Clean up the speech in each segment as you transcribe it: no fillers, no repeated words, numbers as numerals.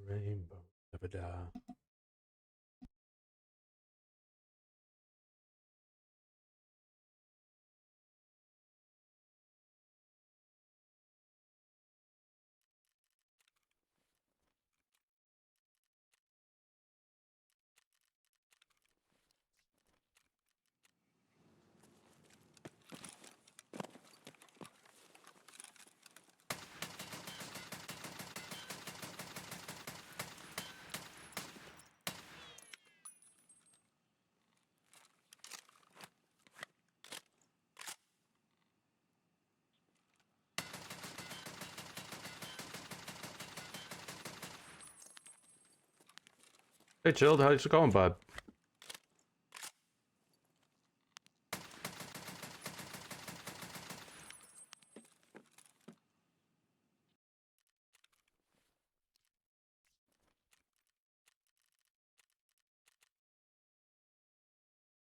Rainbow never die. Hey, chilled. How's it going, bud?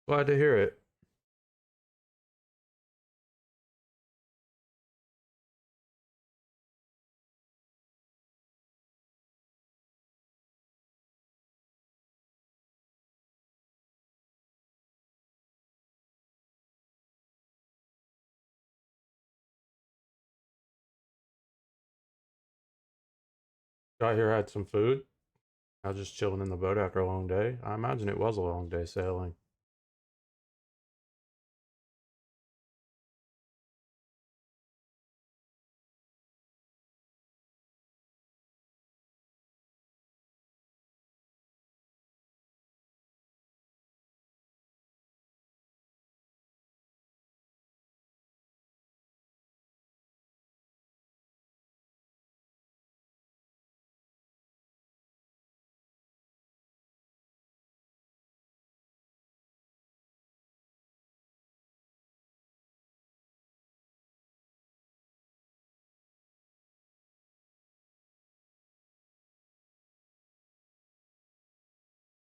Glad to hear it. Got here, had some food. I was just chilling in the boat after a long day. I imagine it was a long day sailing.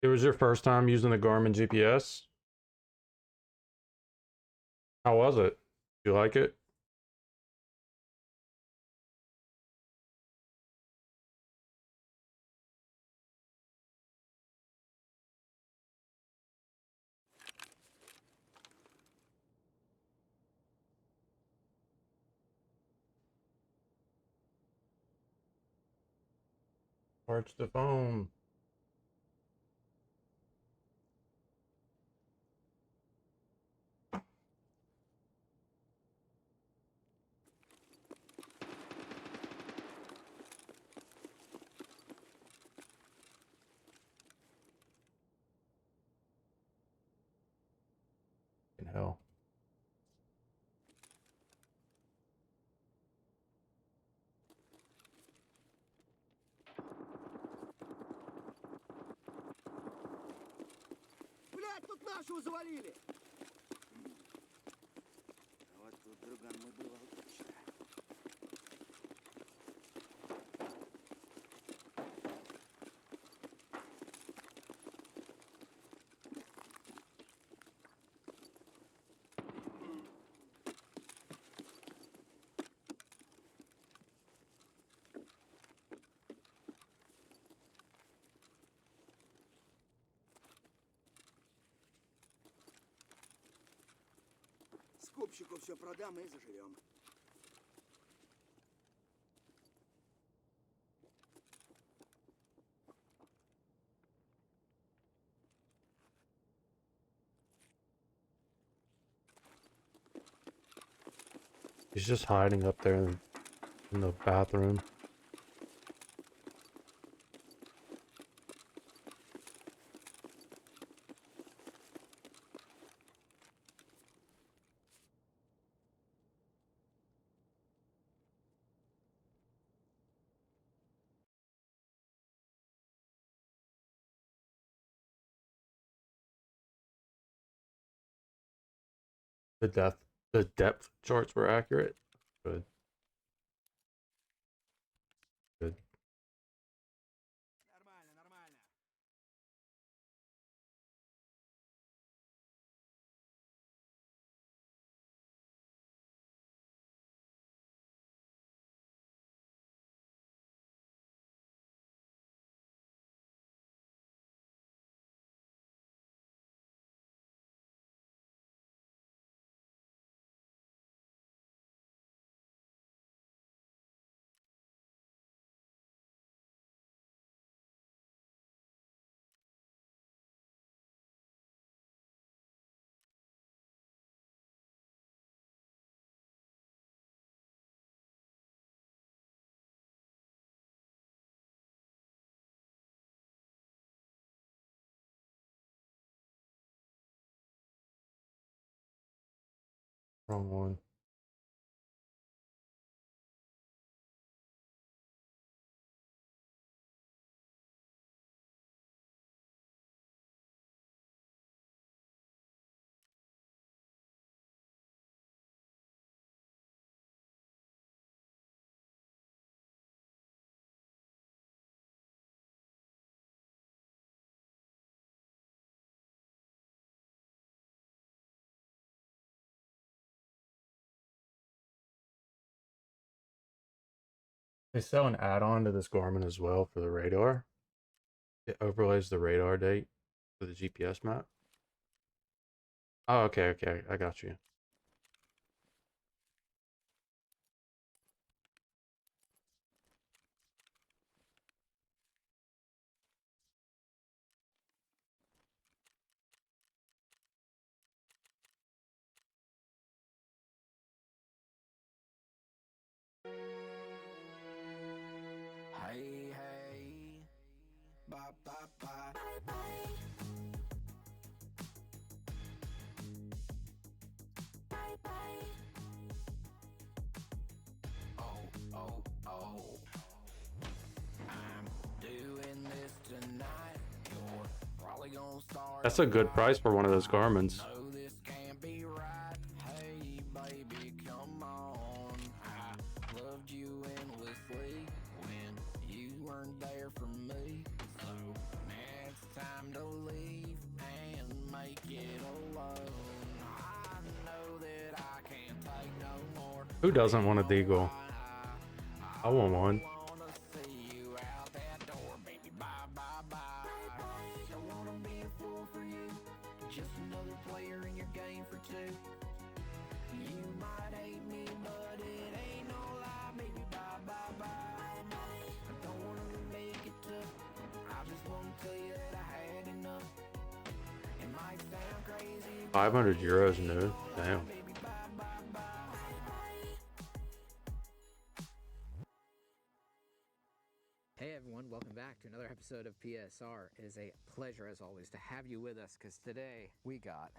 It was your first time using the Garmin GPS? How was it? You like it? Parts the phone. In hell. Блядь, тут нашего завалили! Вот тут, друган, мы бывал точно. Скупщику все продам и заживем. He's just hiding up there in the bathroom. The depth charts were accurate. Good. Good. Wrong one. They sell an add-on to this Garmin as well for the radar. It overlays the radar date for the GPS map. Oh, okay, okay, I got you. Hey, hey, bye, bye, bye, bye, bye. Bye, bye. Oh, oh, oh. I'm doing this tonight. You're probably gonna start. That's a good price for one of those Garmin's. No, this can't be right. Hey, baby, come on. I loved you endlessly when you weren't there for me. So now it's time to leave and make it alone. I know that I can't take no more. Who doesn't want a Deagle? I want one. Wanna see you out that door, baby. Bye, bye, bye. Don't wanna be a fool for you. Just another player in your game for two. You might hate me, but it ain't no lie, baby. Bye, bye, bye. I don't wanna make it tough. I just wanna tell you that I had enough. It might sound crazy, 500 euros new. Damn. baby. Bye, bye, bye. Hey everyone, welcome back to another episode of PSR. It is a pleasure as always to have you with us because today we got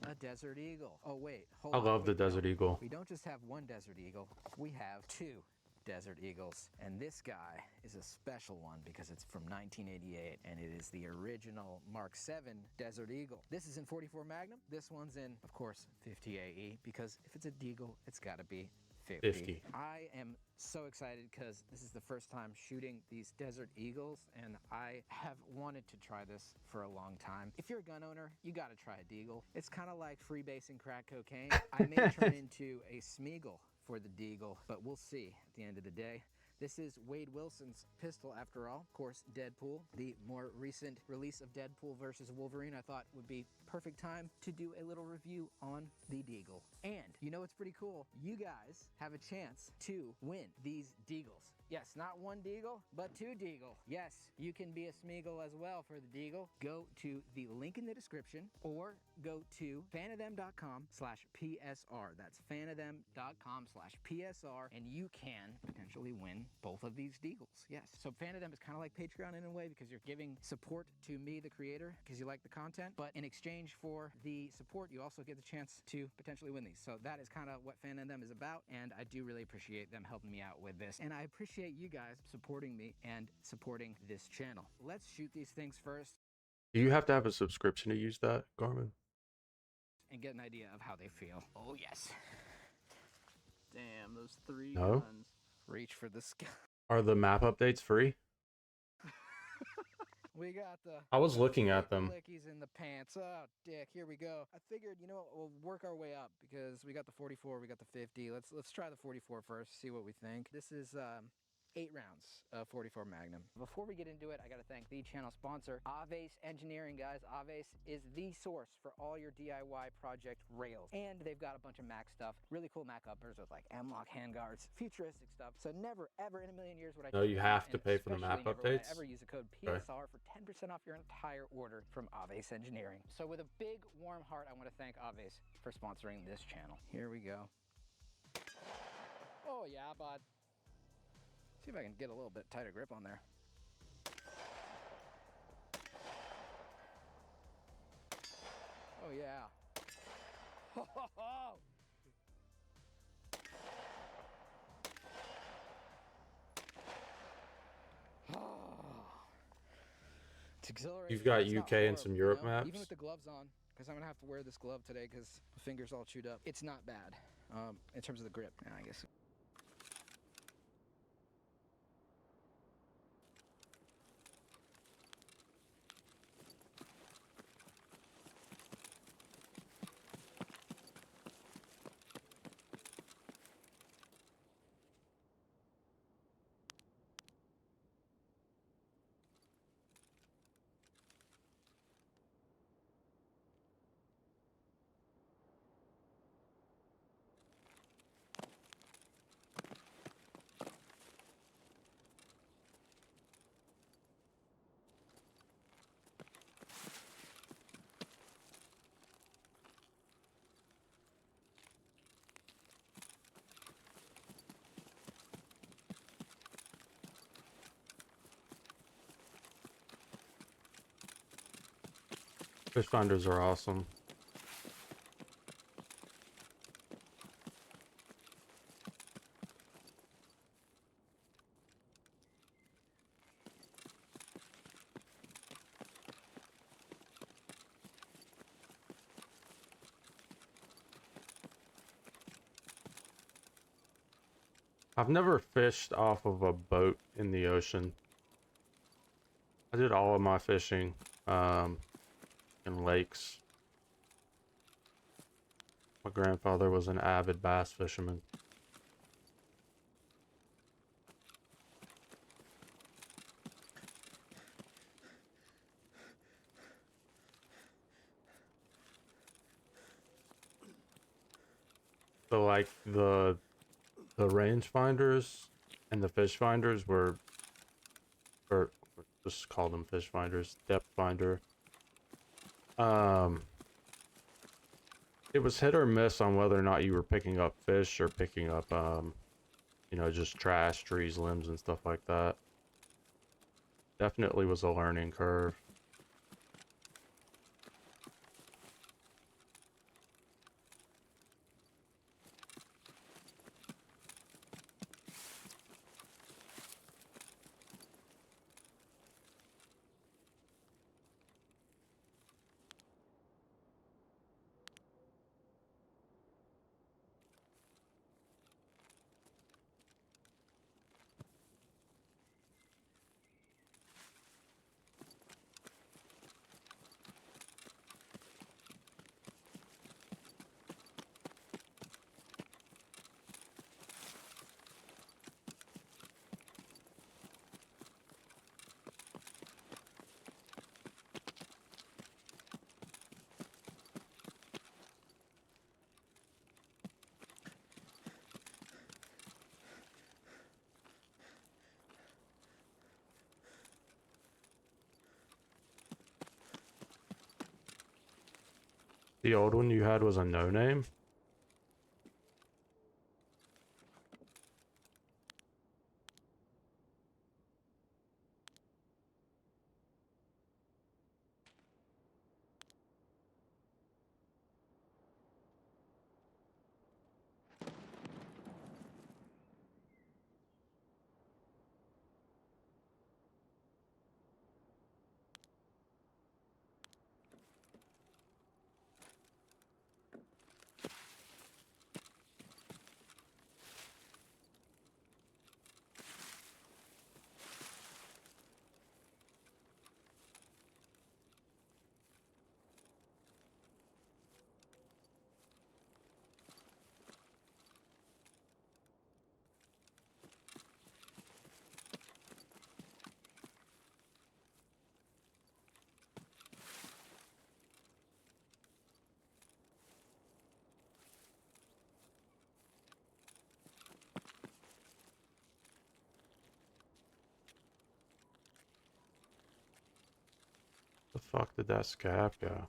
a Desert Eagle. Oh wait, hold I on. love the Wait, no. Desert Eagle. We don't just have one Desert Eagle, we have two Desert Eagles. And this guy is a special one because it's from 1988 and it is the original Mark 7 Desert Eagle. This is in 44 Magnum. This one's in, of course, 50 AE because if it's a Deagle, it's got to be 50. I am so excited because this is the first time shooting these Desert Eagles and I have wanted to try this for a long time. If you're a gun owner, you got to try a Deagle. It's kind of like freebasing crack cocaine. I may turn into a Smeagol for the Deagle, but we'll see at the end of the day. This is Wade Wilson's pistol after all. Of course, Deadpool, the more recent release of Deadpool versus Wolverine, I thought would be perfect time to do a little review on the Deagle. And you know what's pretty cool? You guys have a chance to win these Deagles. Yes, not one Deagle, but two Deagle. Yes, you can be a Smeagol as well for the Deagle. Go to the link in the description or go to fanofthem.com/PSR. That's fanofthem.com/PSR and you can potentially win both of these Deagles. Yes, so Fan of Them is kind of like Patreon in a way because you're giving support to me, the creator, because you like the content. But in exchange for the support, you also get the chance to potentially win these. So that is kind of what Fan of Them is about. And I do really appreciate them helping me out with this. And I appreciate you guys supporting me and supporting this channel. Let's shoot these things first Do you have to have a subscription to use that, Garmin? and get an idea of how they feel. Oh, yes. Damn, those three No? guns. Reach for the sky. Are the map updates free? We got the. I was looking at them. Flickies in the pants. Oh, dick. Here we go. I figured, you know what, we'll work our way up because we got the 44, we got the 50. Let's try the 44 first, see what we think. This is 8 rounds of 44 Magnum. Before we get into it, I got to thank the channel sponsor, Aves Engineering, guys. Aves is the source for all your DIY project rails. And they've got a bunch of Mac stuff, really cool Mac uppers with like M-lock handguards, futuristic stuff. So never, ever in a million years would I No, check you them have out, to and pay for the map especially never would I updates? ever use a code Okay. PSR for 10% off your entire order from Aves Engineering. So with a big warm heart, I want to thank Aves for sponsoring this channel. Here we go. Oh yeah, bud. See if I can get a little bit tighter grip on there. Oh yeah. It's exhilarating. You've got It's not UK and horrible, some you Europe know? maps. Even with the gloves on, because I'm gonna have to wear this glove today because my finger's all chewed up. It's not bad in terms of the grip. Yeah, I guess. Fish finders are awesome. I've never fished off of a boat in the ocean. I did all of my fishing in lakes. My grandfather was an avid bass fisherman. So like the range finders and the fish finders or just call them fish finders, depth finder. Um, it was hit or miss on whether or not you were picking up fish or picking up you know, just trash, trees, limbs, and stuff like that. Definitely was a learning curve. The old one you had was a no name. The fuck did that scab go?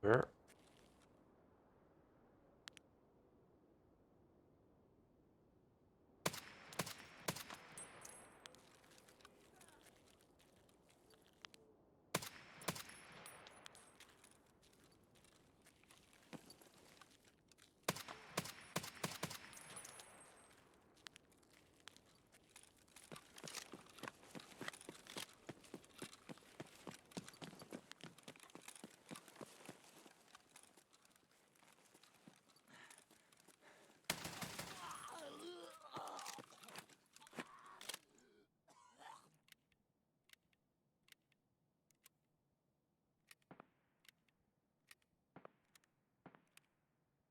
Where?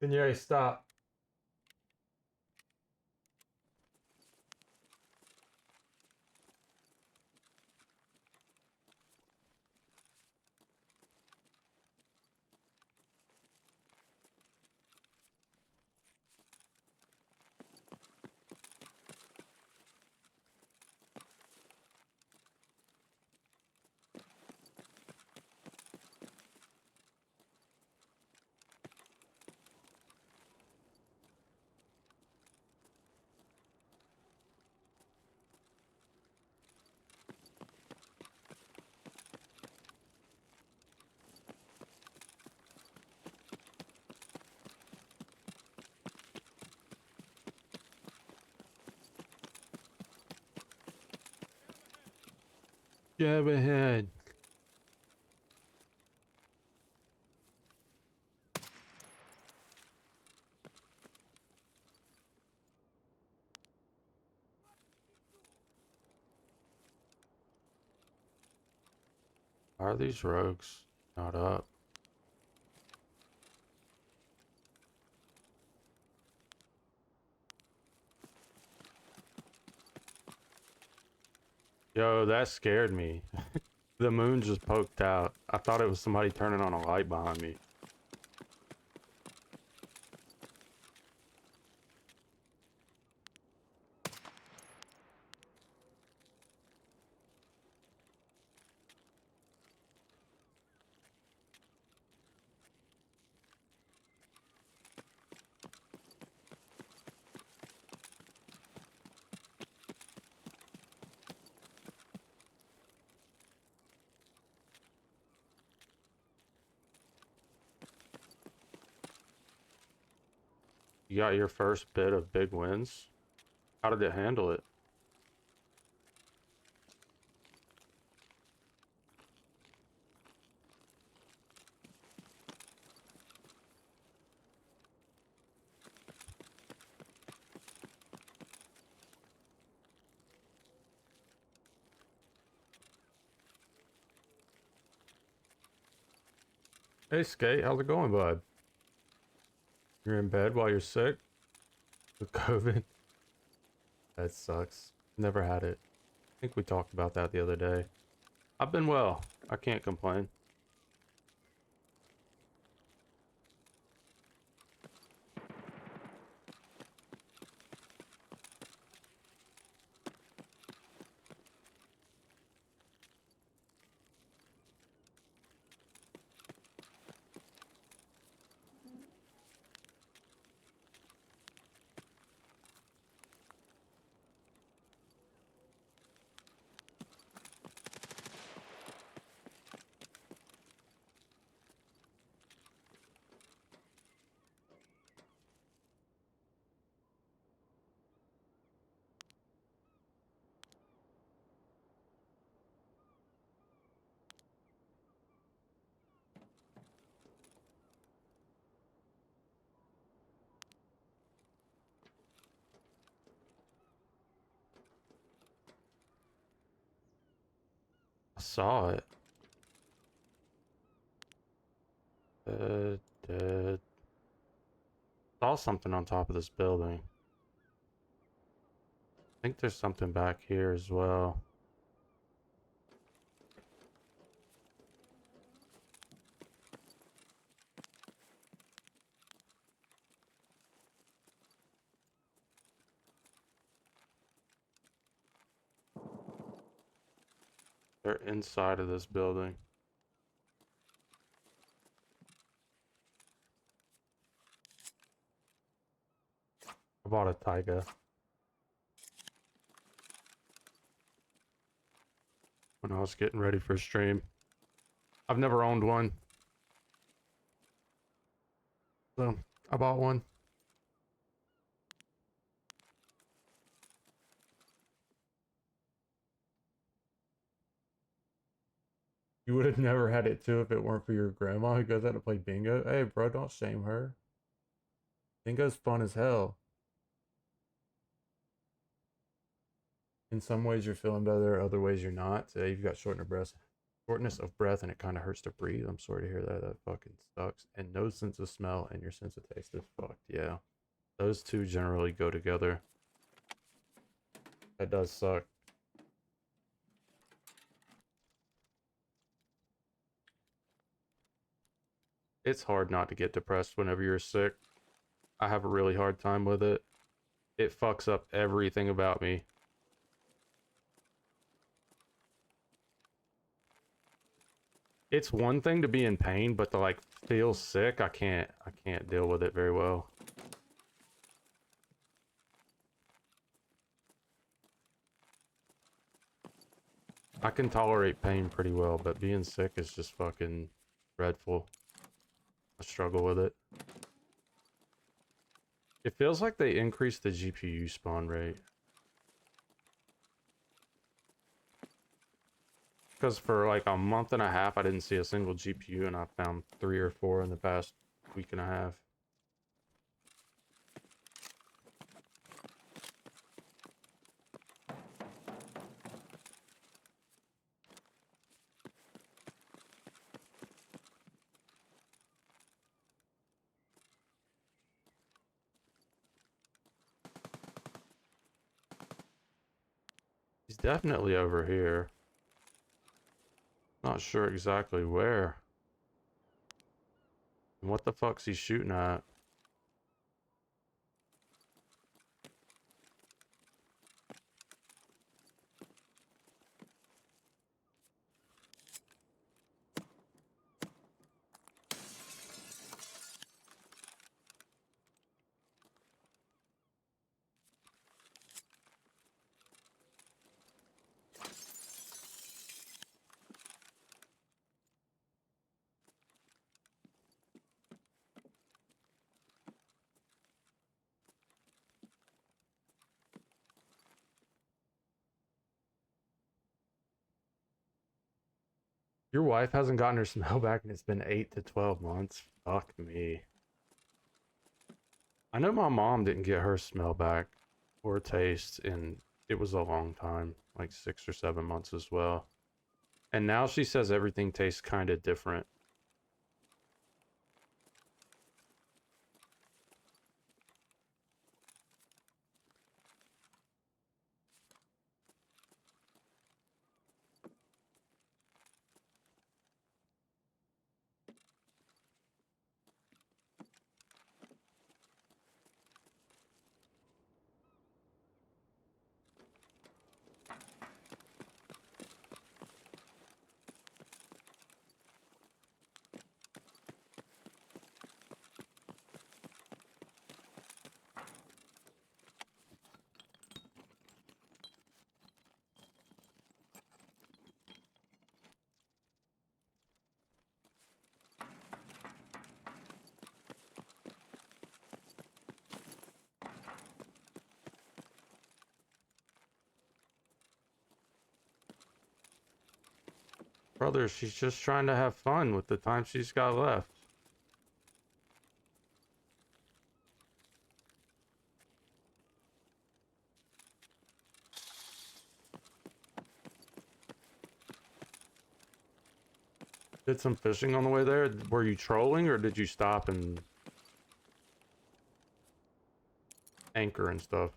Pinere, stop. Jab ahead. Why are these rogues not up? Yo, that scared me. The moon just poked out. I thought it was somebody turning on a light behind me. You got your first bit of big wins? How did it handle it? Hey, Skate, how's it going, bud? You're in bed while you're sick? With COVID? That sucks. Never had it. I think we talked about that the other day. I've been well. I can't complain. I saw it. Dead. Saw something on top of this building. I think there's something back here as well. They're inside of this building. I bought a Taiga when I was getting ready for stream. I've never owned one, so I bought one. You would have never had it too if it weren't for your grandma who goes out to play bingo. Hey, bro, don't shame her. Bingo's fun as hell. In some ways, you're feeling better. Other ways, you're not. Today, you've got short in her breast. Shortness of breath, and it kind of hurts to breathe. I'm sorry to hear that. That fucking sucks. And no sense of smell, and your sense of taste is fucked. Yeah. Those two generally go together. That does suck. It's hard not to get depressed whenever you're sick. I have a really hard time with it. It fucks up everything about me. It's one thing to be in pain, but to like feel sick, I can't deal with it very well. I can tolerate pain pretty well, but being sick is just fucking dreadful. I struggle with it. It feels like they increased the GPU spawn rate. Because for like a month and a half, I didn't see a single GPU, and I found 3 or 4 in the past week and a half. He's definitely over here. Not sure exactly where. And what the fuck's he shooting at? Your wife hasn't gotten her smell back and it's been 8 to 12 months? Fuck me. I know my mom didn't get her smell back or taste, and it was a long time, like 6 or 7 months as well. And now she says everything tastes kind of different. Brother, she's just trying to have fun with the time she's got left. Did some fishing on the way there? Were you trolling, or did you stop and anchor and stuff?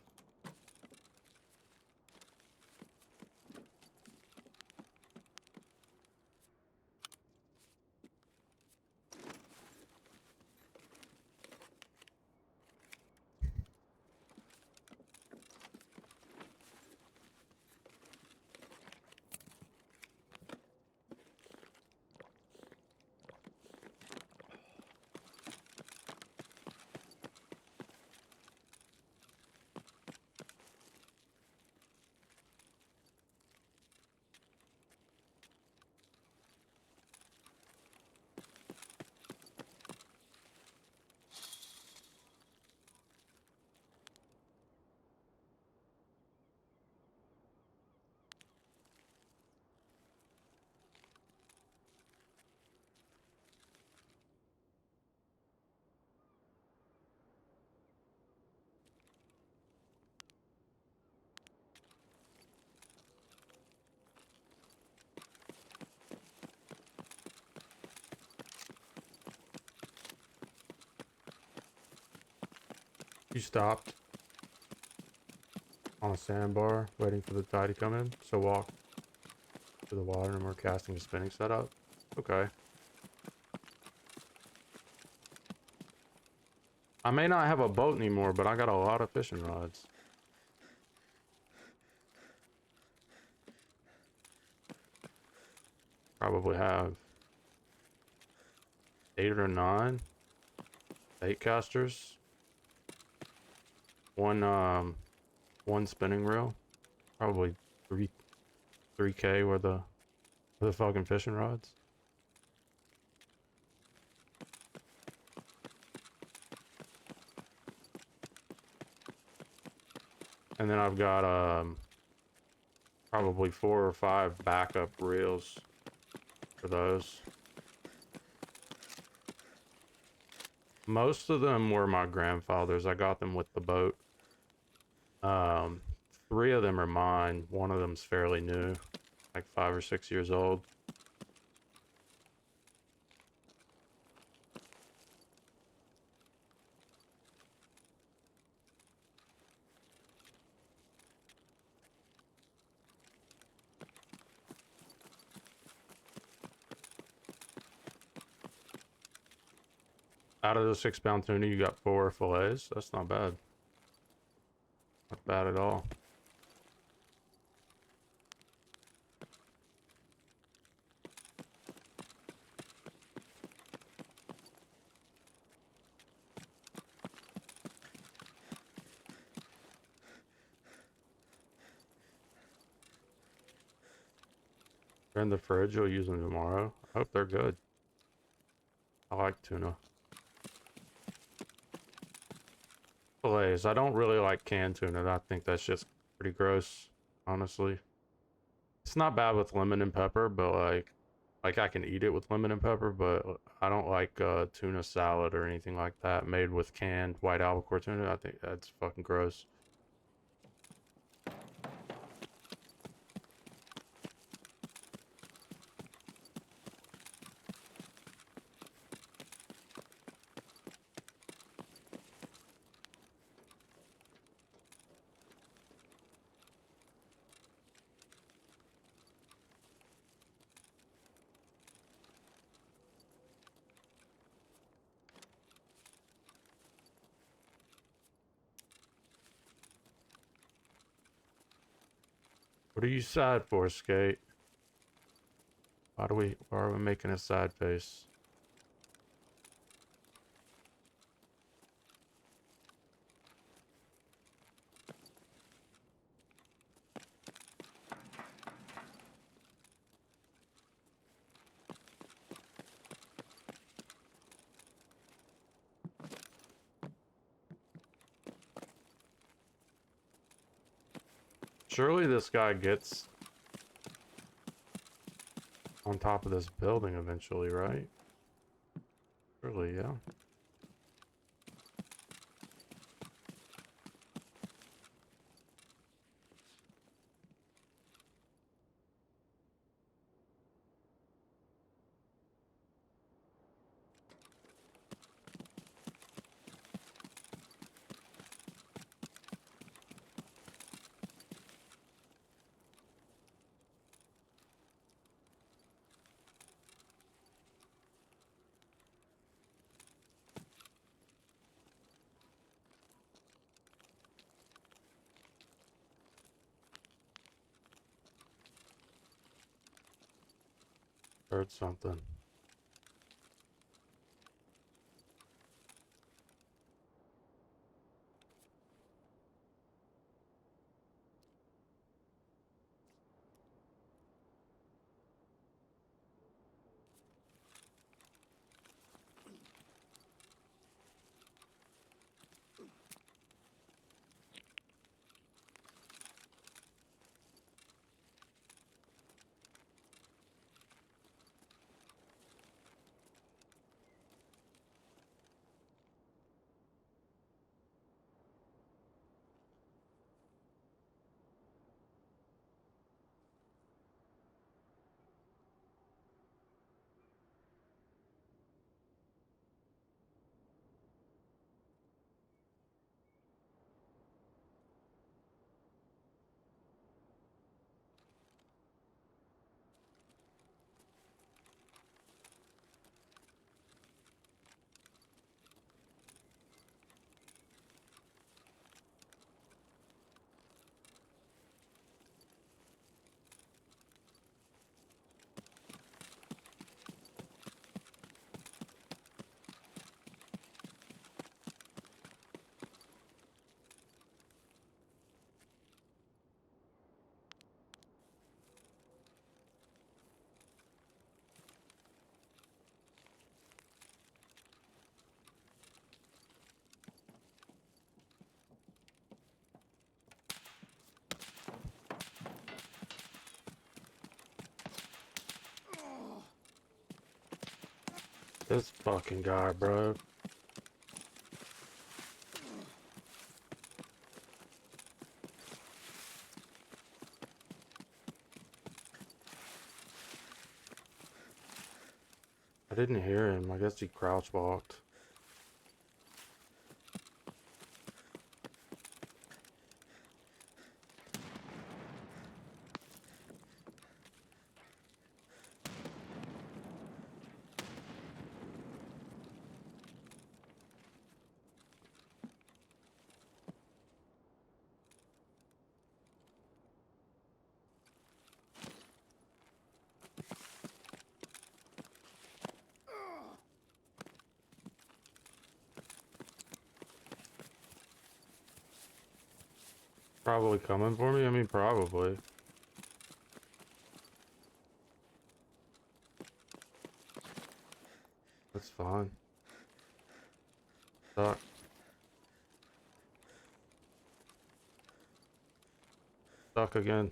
You stopped on a sandbar waiting for the tide to come in. So walk to the water and we're casting a spinning setup. Okay. I may not have a boat anymore, but I got a lot of fishing rods. Probably have 8 or 9 bait casters. One spinning reel. Probably 3K worth of the fucking fishing rods. And then I've got probably 4 or 5 backup reels for those. Most of them were my grandfather's. I got them with the boat. 3 of them are mine. One of them's fairly new, like 5 or 6 years old. Out of the 6-pound tuna, you got 4 fillets. That's not bad. Not bad at all. They're in the fridge. You'll use them tomorrow. I hope they're good. I like tuna. Fillets. I don't really like canned tuna. I think that's just pretty gross, honestly. It's not bad with lemon and pepper, but like I can eat it with lemon and pepper, but I don't like tuna salad or anything like that made with canned white albacore tuna. I think that's fucking gross. What are you sad for, Skate? Why are we making a sad face? Surely this guy gets on top of this building eventually, right? Surely, yeah. Heard something. This fucking guy, bro. I didn't hear him. I guess he crouch walked. Probably coming for me? I mean, probably. That's fine. Suck. Suck again.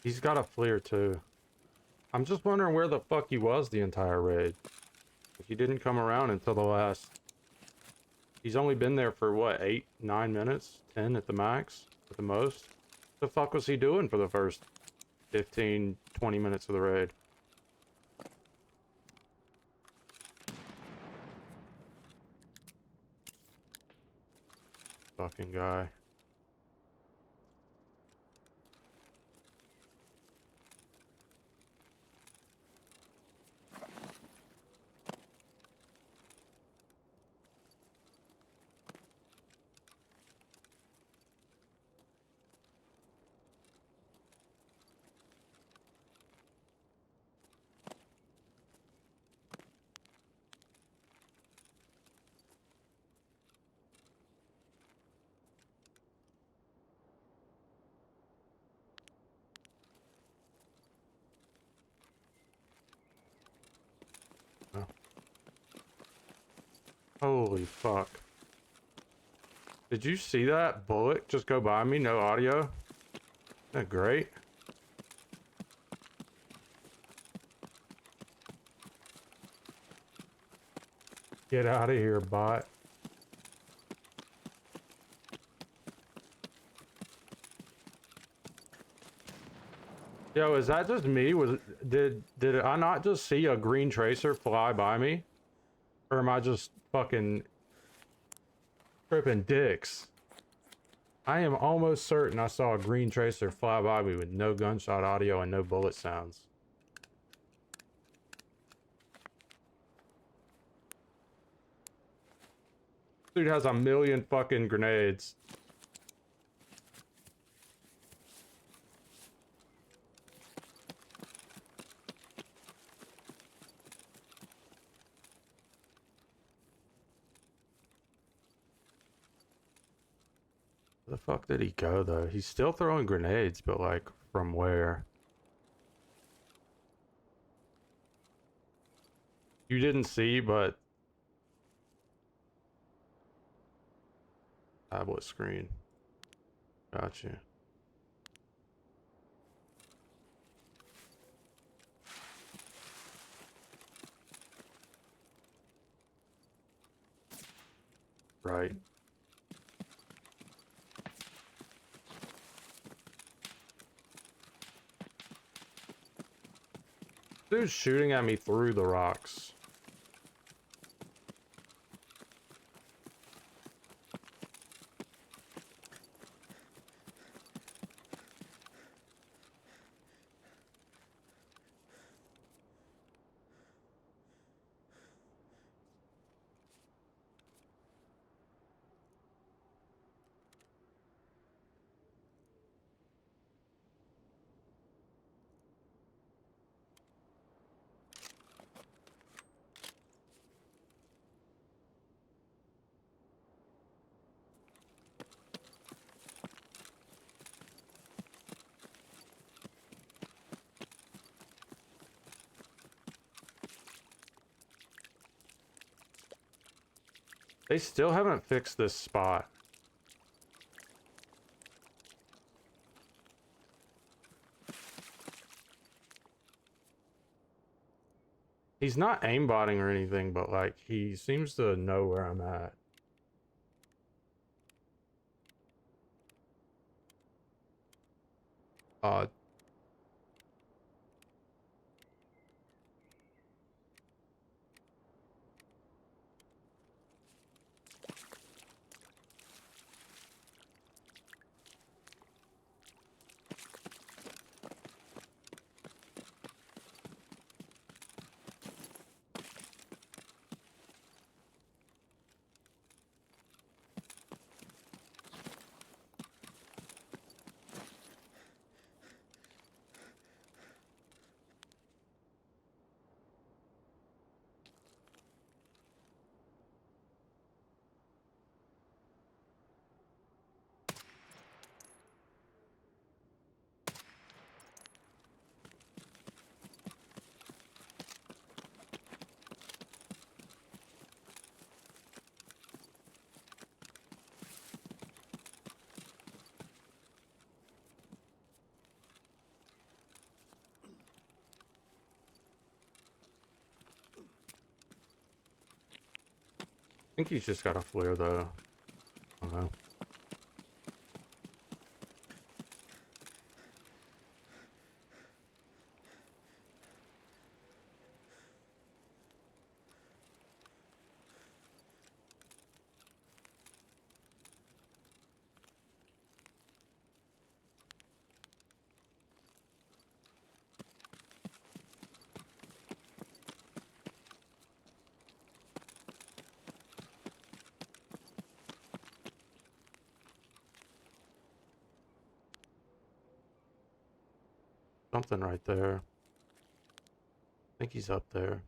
He's got a FLIR too. I'm just wondering where the fuck he was the entire raid. He didn't come around until the last... He's only been there for what, 8, 9 minutes? 10 at the max? At the most? What the fuck was he doing for the first 15, 20 minutes of the raid? Fucking guy. Holy fuck. Did you see that bullet just go by me? No audio? Isn't that great? Get out of here, bot. Yo, is that just me? Did I not just see a green tracer fly by me? Or am I just fucking tripping dicks? I am almost certain I saw a green tracer fly by me with no gunshot audio and no bullet sounds. Dude has a million fucking grenades. Where the fuck did he go though? He's still throwing grenades, but like from where? You didn't see, but tablet screen. Got you. Right. Dude's shooting at me through the rocks. They still haven't fixed this spot. He's not aimbotting or anything, but like he seems to know where I'm at. Uh I think he's just got a flare though. I don't know. Something right there. I think he's up there.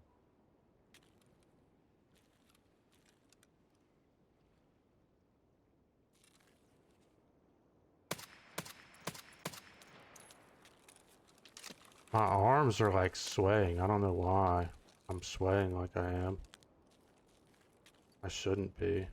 My arms are like swaying. I don't know why I'm swaying like I am. I shouldn't be.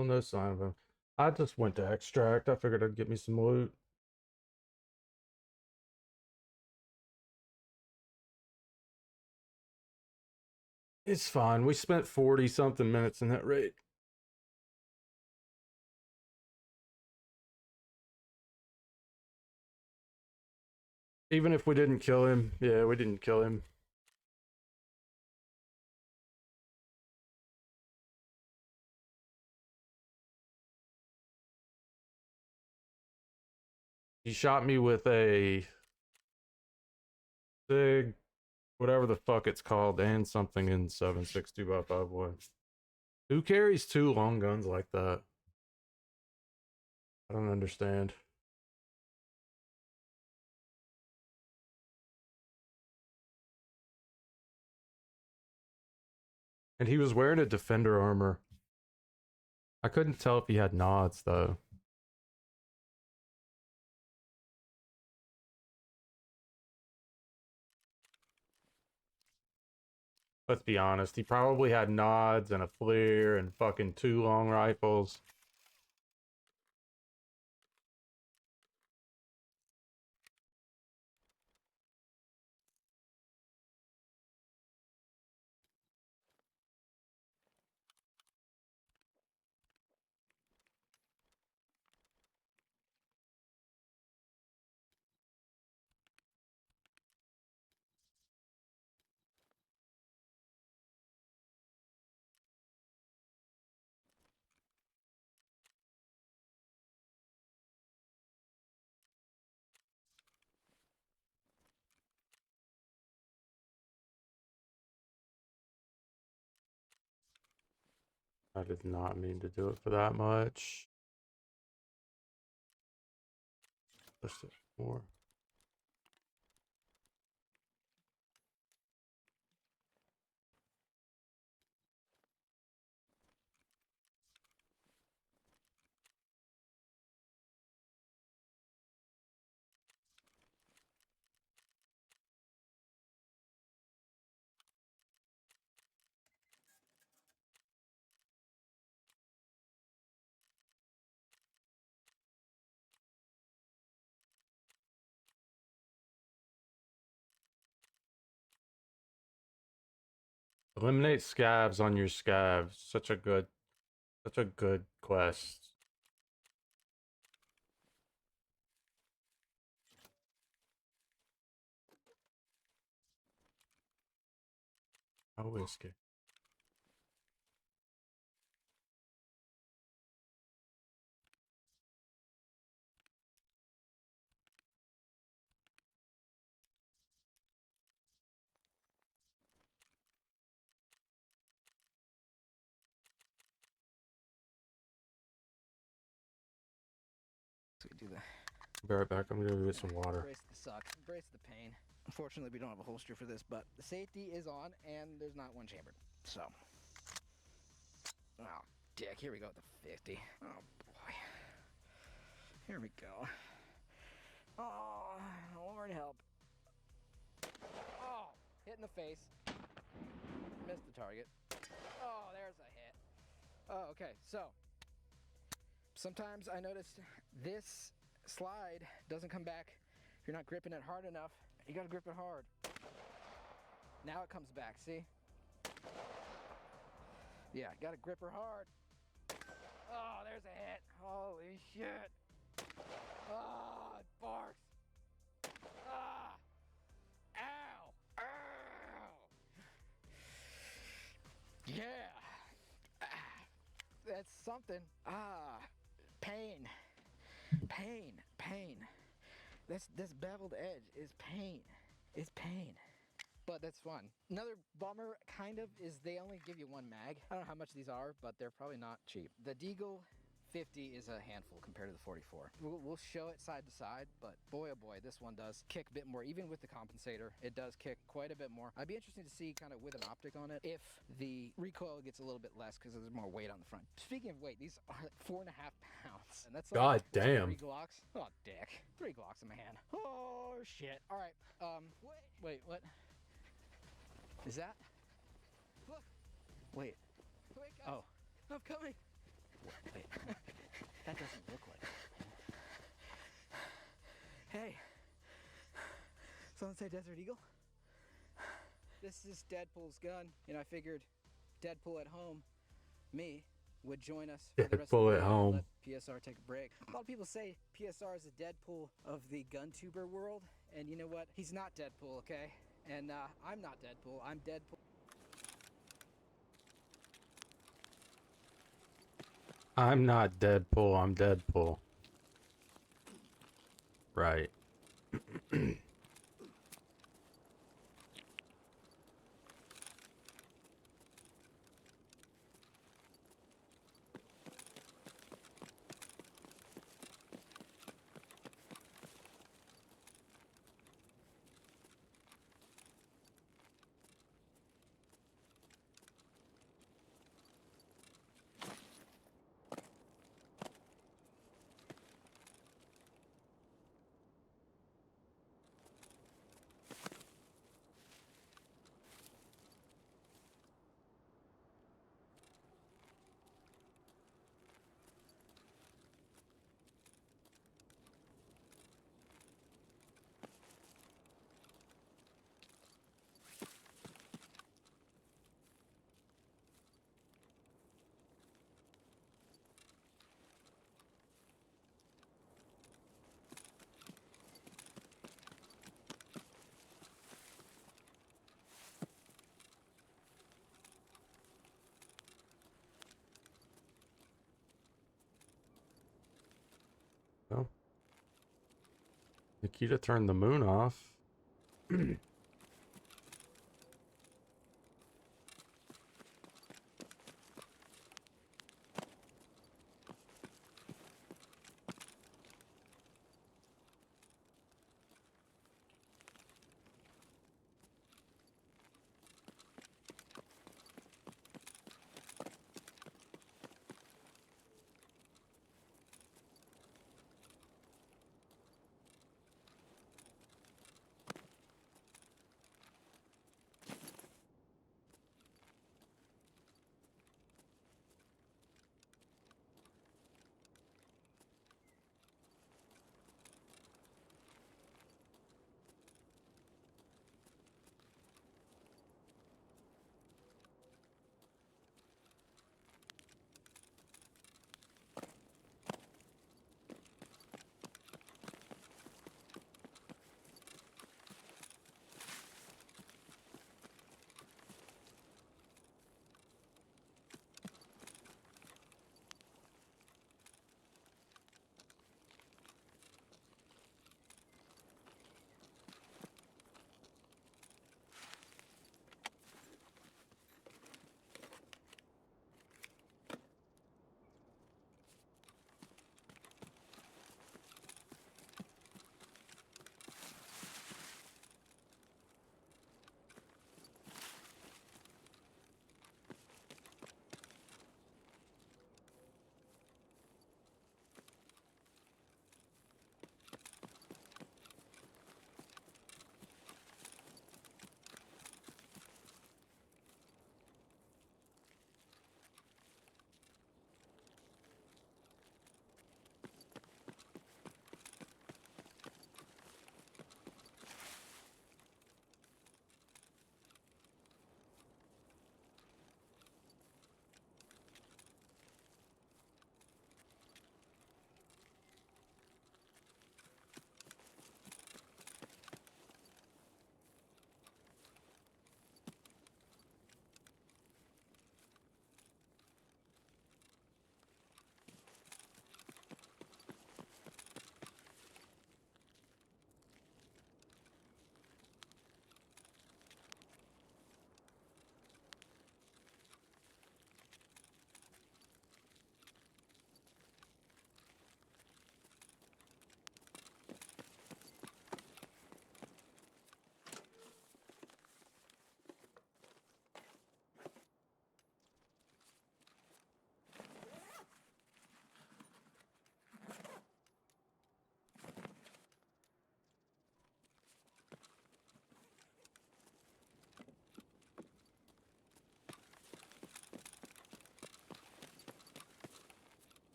Still no sign of him. I just went to extract. I figured I'd get me some loot. It's fine. We spent 40 something minutes in that raid. Even if we didn't kill him, yeah, we didn't kill him. He shot me with a big, whatever the fuck it's called, and something in 7.62x5.1. Who carries two long guns like that? I don't understand. And he was wearing a defender armor. I couldn't tell if he had nods though. Let's be honest, he probably had nods and a flare and fucking two long rifles. I did not mean to do it for that much. Just more. Eliminate scavs on your scavs. Such a good quest. Oh, whiskey. So we do the Be right back. I'm gonna get some water. embrace the suck, embrace the pain. Unfortunately, we don't have a holster for this, but the safety is on, and there's not one chambered. So, oh, dick. Here we go with the 50. Oh boy. Here we go. Oh, Lord help. Oh, hit in the face. Missed the target. Oh, there's a hit. Oh, okay. So, sometimes I noticed this slide doesn't come back if you're not gripping it hard enough. You gotta grip it hard. Now it comes back, see? Yeah, gotta grip her hard. Oh, there's a hit. Holy shit. Oh, it barks. Ah. Ow. Ow. Yeah. Ah. That's something. Ah. Pain. Pain. Pain. This beveled edge is pain. It's pain. But that's fun. Another bummer, kind of, is they only give you one mag. I don't know how much these are, but they're probably not cheap. The Deagle 50 is a handful compared to the 44. We'll show it side to side, but boy oh boy, this one does kick a bit more. Even with the compensator, it does kick quite a bit more. I'd be interested to see kind of with an optic on it if the recoil gets a little bit less because there's more weight on the front. Speaking of weight, these are like 4.5 pounds. And that's like, God damn. 3 Glocks. Oh, dick. 3 Glocks in my hand. Oh, shit. All right. Wait, what? Is that? Look. Wait. Wait, guys. Oh. I'm coming. Wait, that doesn't look like it. Hey, someone say Desert Eagle? This is Deadpool's gun, and I figured Deadpool at home, me, would join us for the rest of Deadpool the at video and home. let PSR take a break. A lot of people say PSR is the Deadpool of the gun-tuber world, and you know what? He's not Deadpool, okay? And I'm not Deadpool, I'm Deadpool. I'm not Deadpool, I'm Deadpool. Right. Well, Nikita turned the moon off.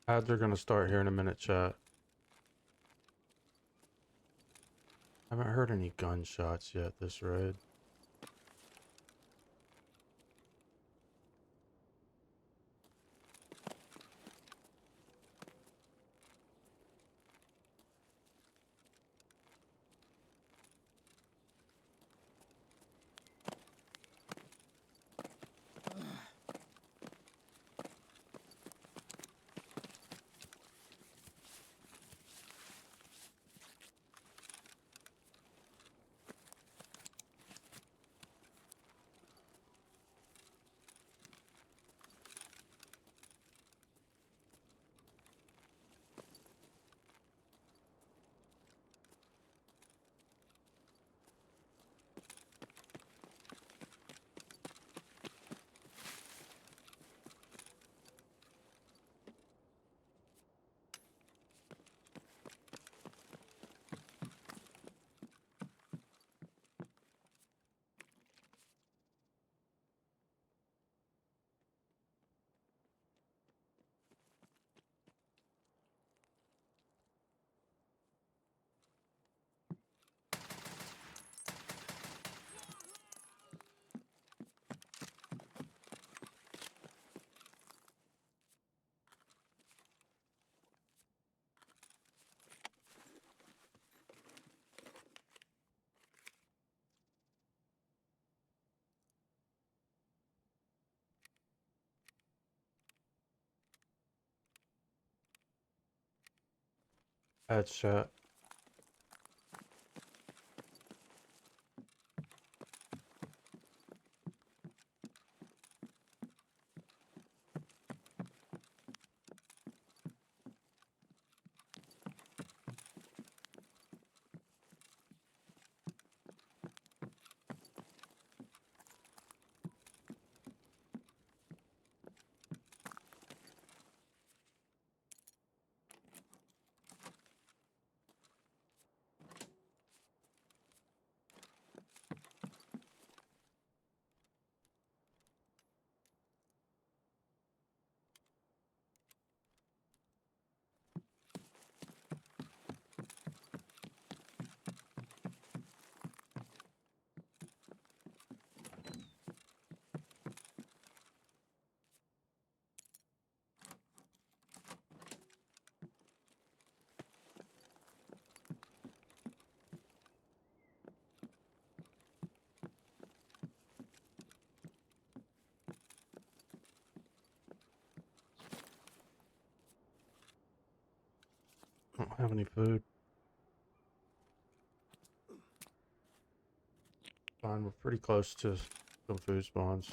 Ads are gonna start here in a minute, chat. Haven't heard any gunshots yet this raid. Ads, chat. I don't have any food. Fine, we're pretty close to some food spawns.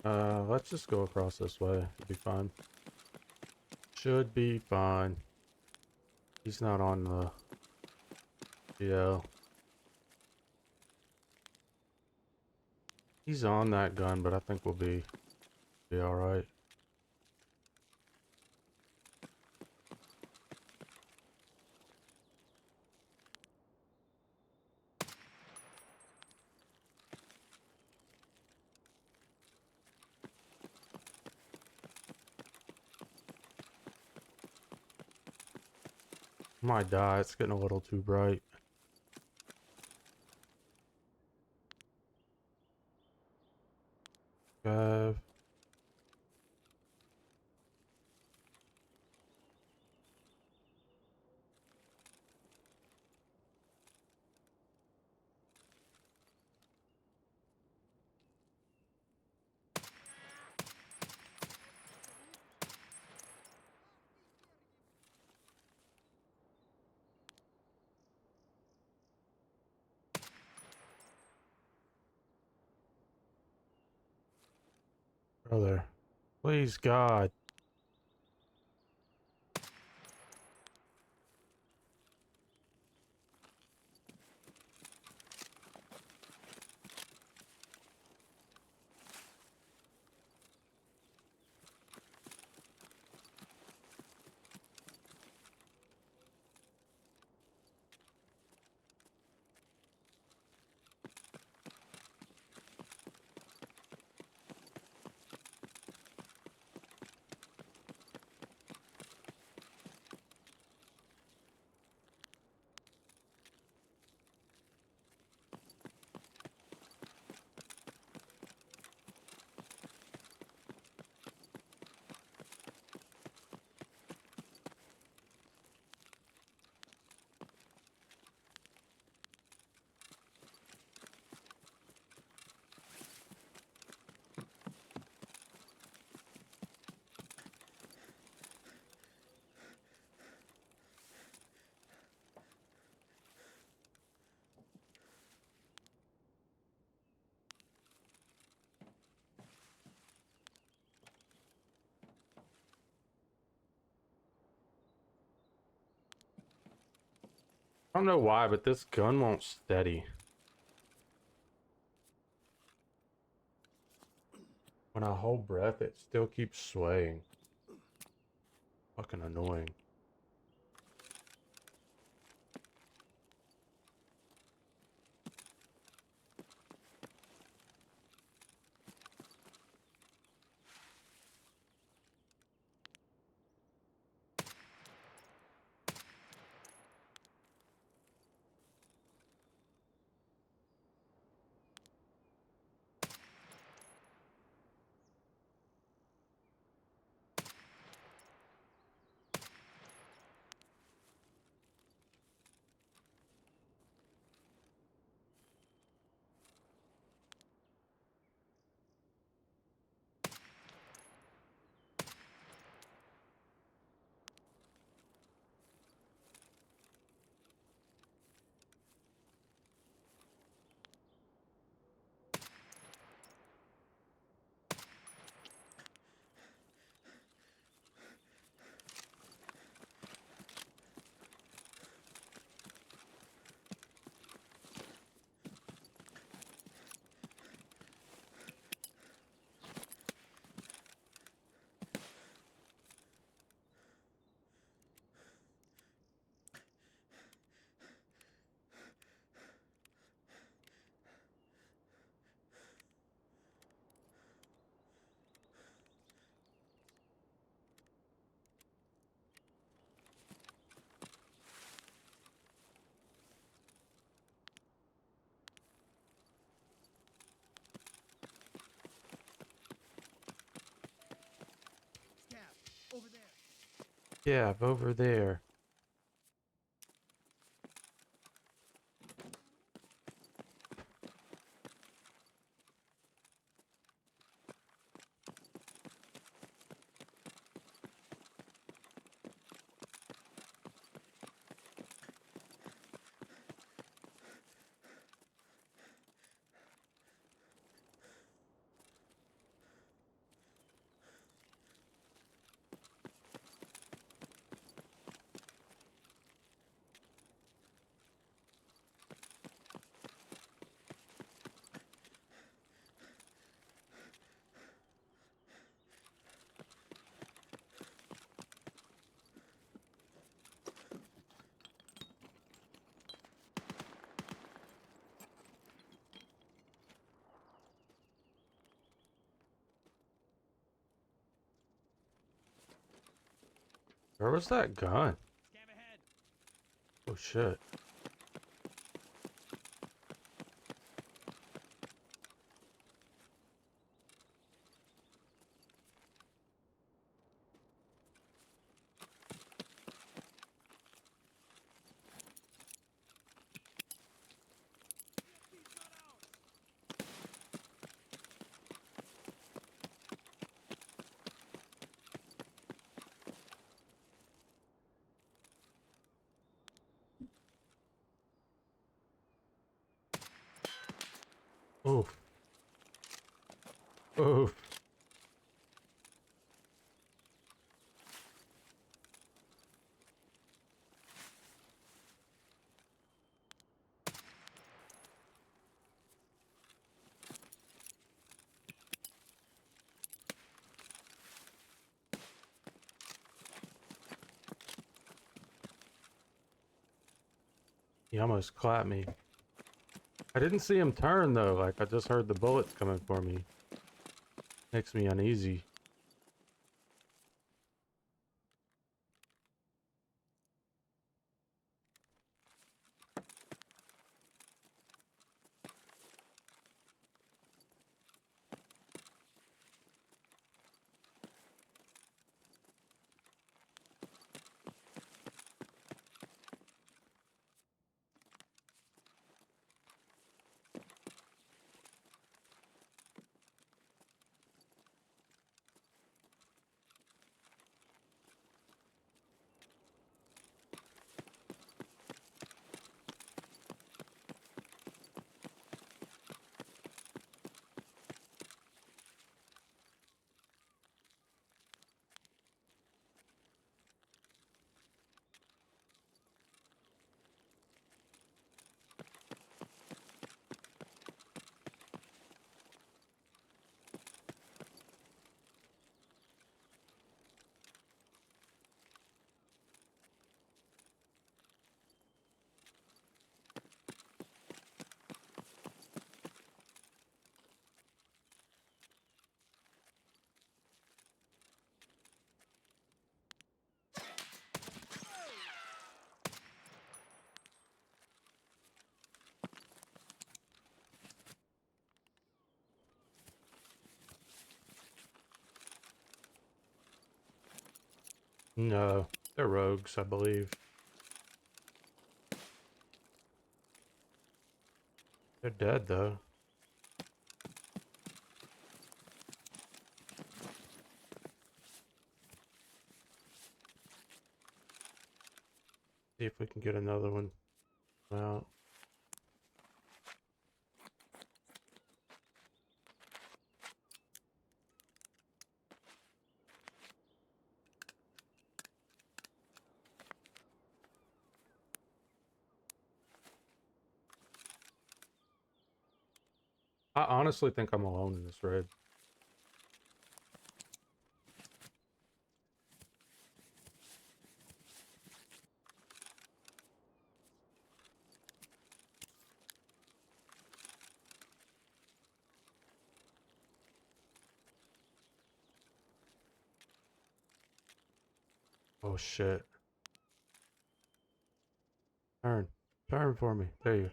Let's just go across this way. It'll be fine. Should be fine. He's not on the GL. He's on that gun, but I think we'll be alright. Might die, it's getting a little too bright. Five. Brother. Please, God. I don't know why, but this gun won't steady. When I hold breath, it still keeps swaying. Fucking annoying. Over there. Yeah, over there. Where was that gun? Scam ahead. Oh shit. EMP's not out. Oof. Oof. He almost clapped me. I didn't see him turn though, like I just heard the bullets coming for me. Makes me uneasy. No, they're rogues, I believe. They're dead though. See if we can get another one out. I honestly think I'm alone in this raid. Oh shit. Turn. Turn for me. There you go.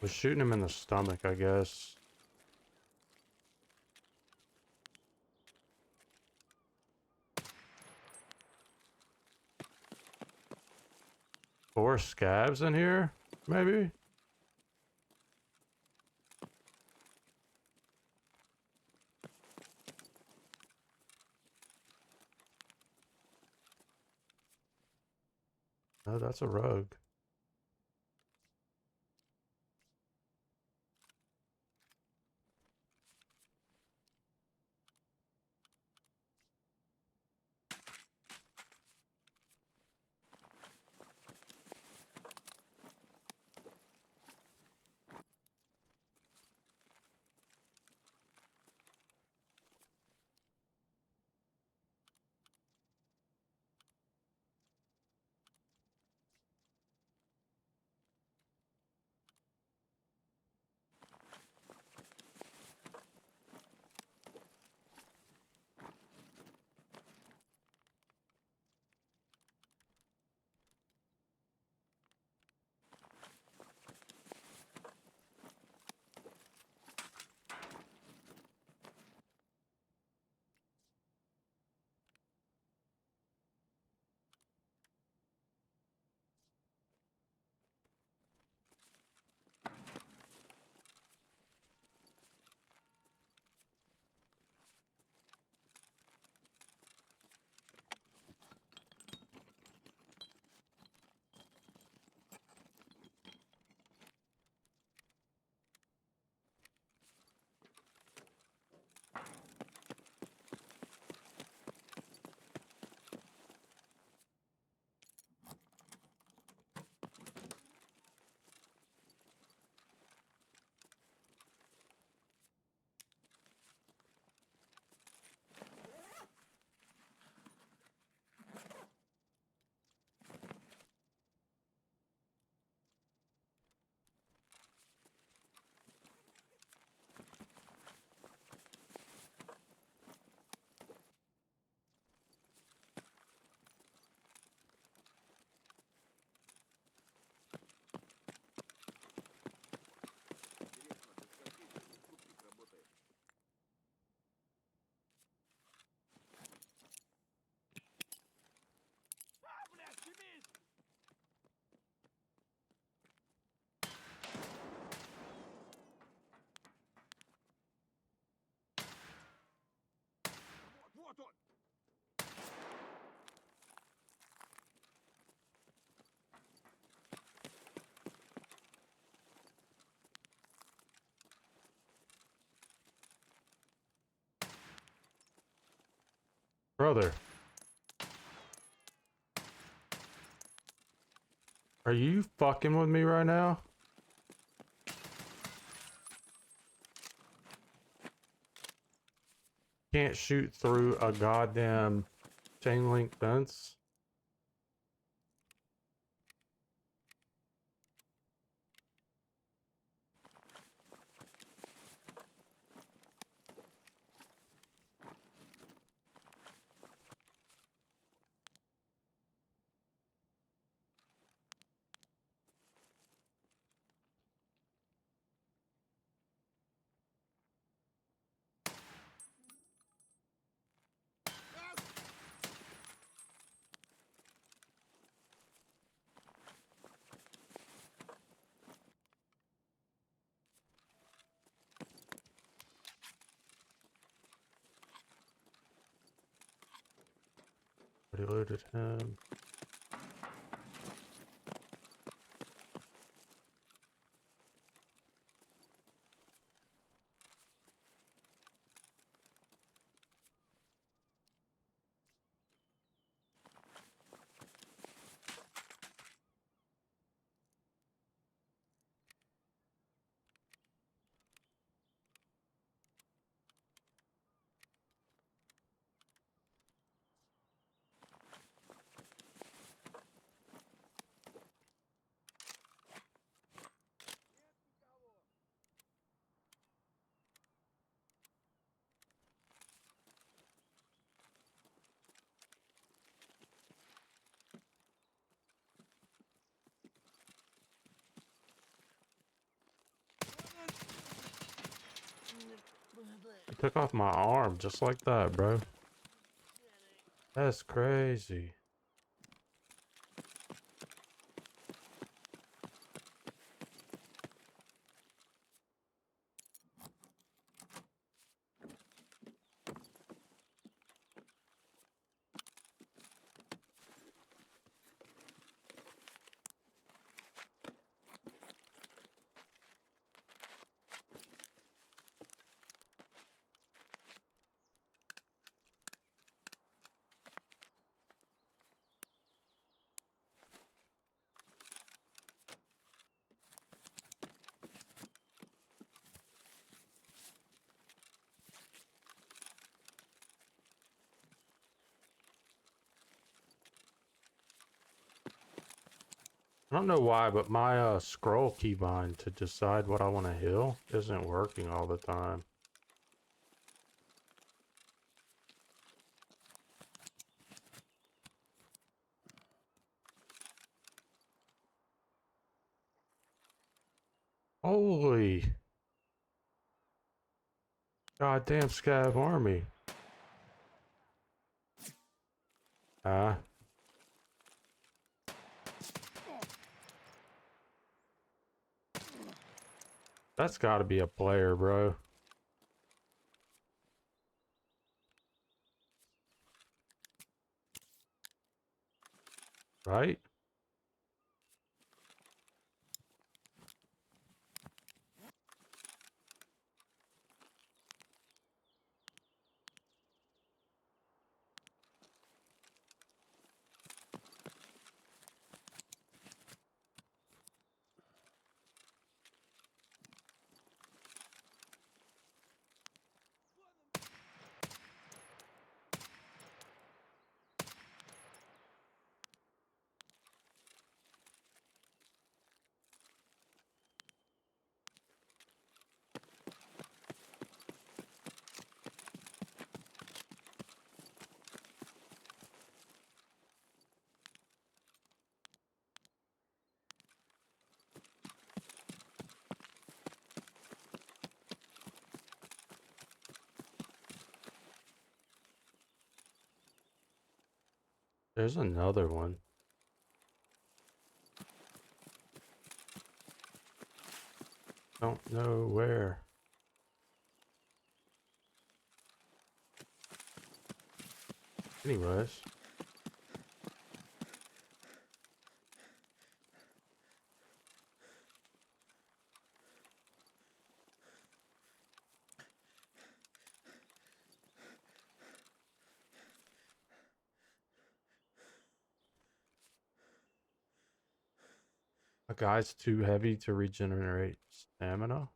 Was shooting him in the stomach, I guess. Four scabs in here? Maybe? No, that's a rogue. brother. Are you fucking with me right now? Can't shoot through a goddamn chain link fence. Already looted him. He took off my arm just like that, bro. That's crazy. I don't know why, but my scroll keybind to decide what I want to heal isn't working all the time. Holy goddamn scav army. Ah. That's gotta be a player, bro. Right? There's another one. Don't know where. Anyways. A guy's too heavy to regenerate stamina.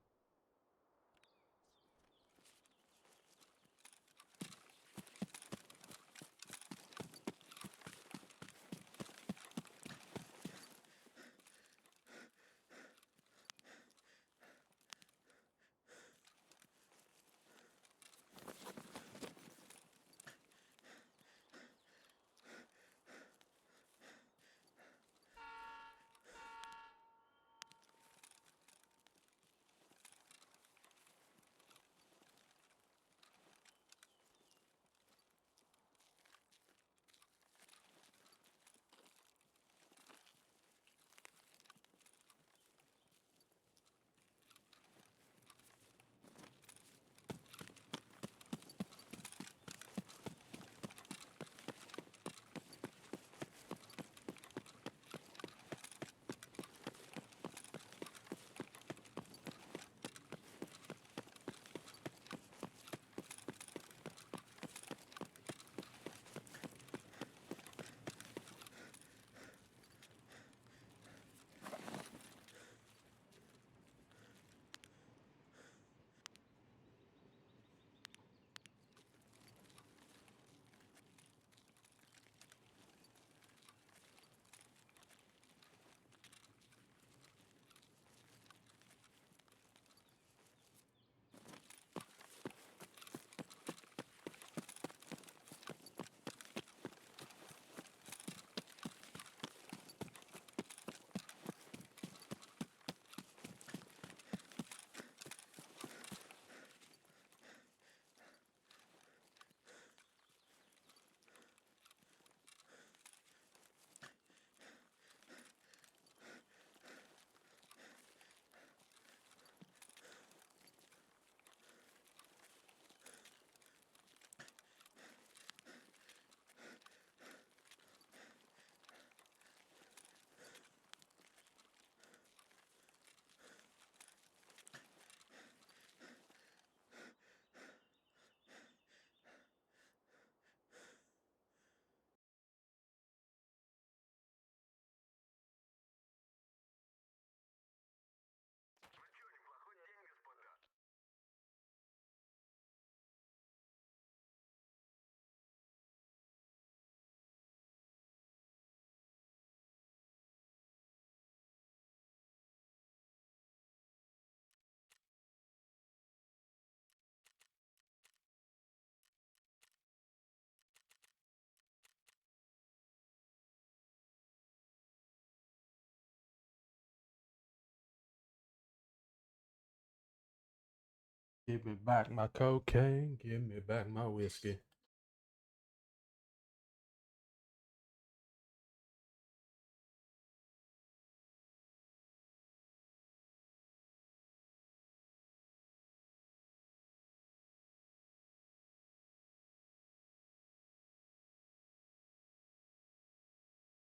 Give me back my cocaine. Give me back my whiskey.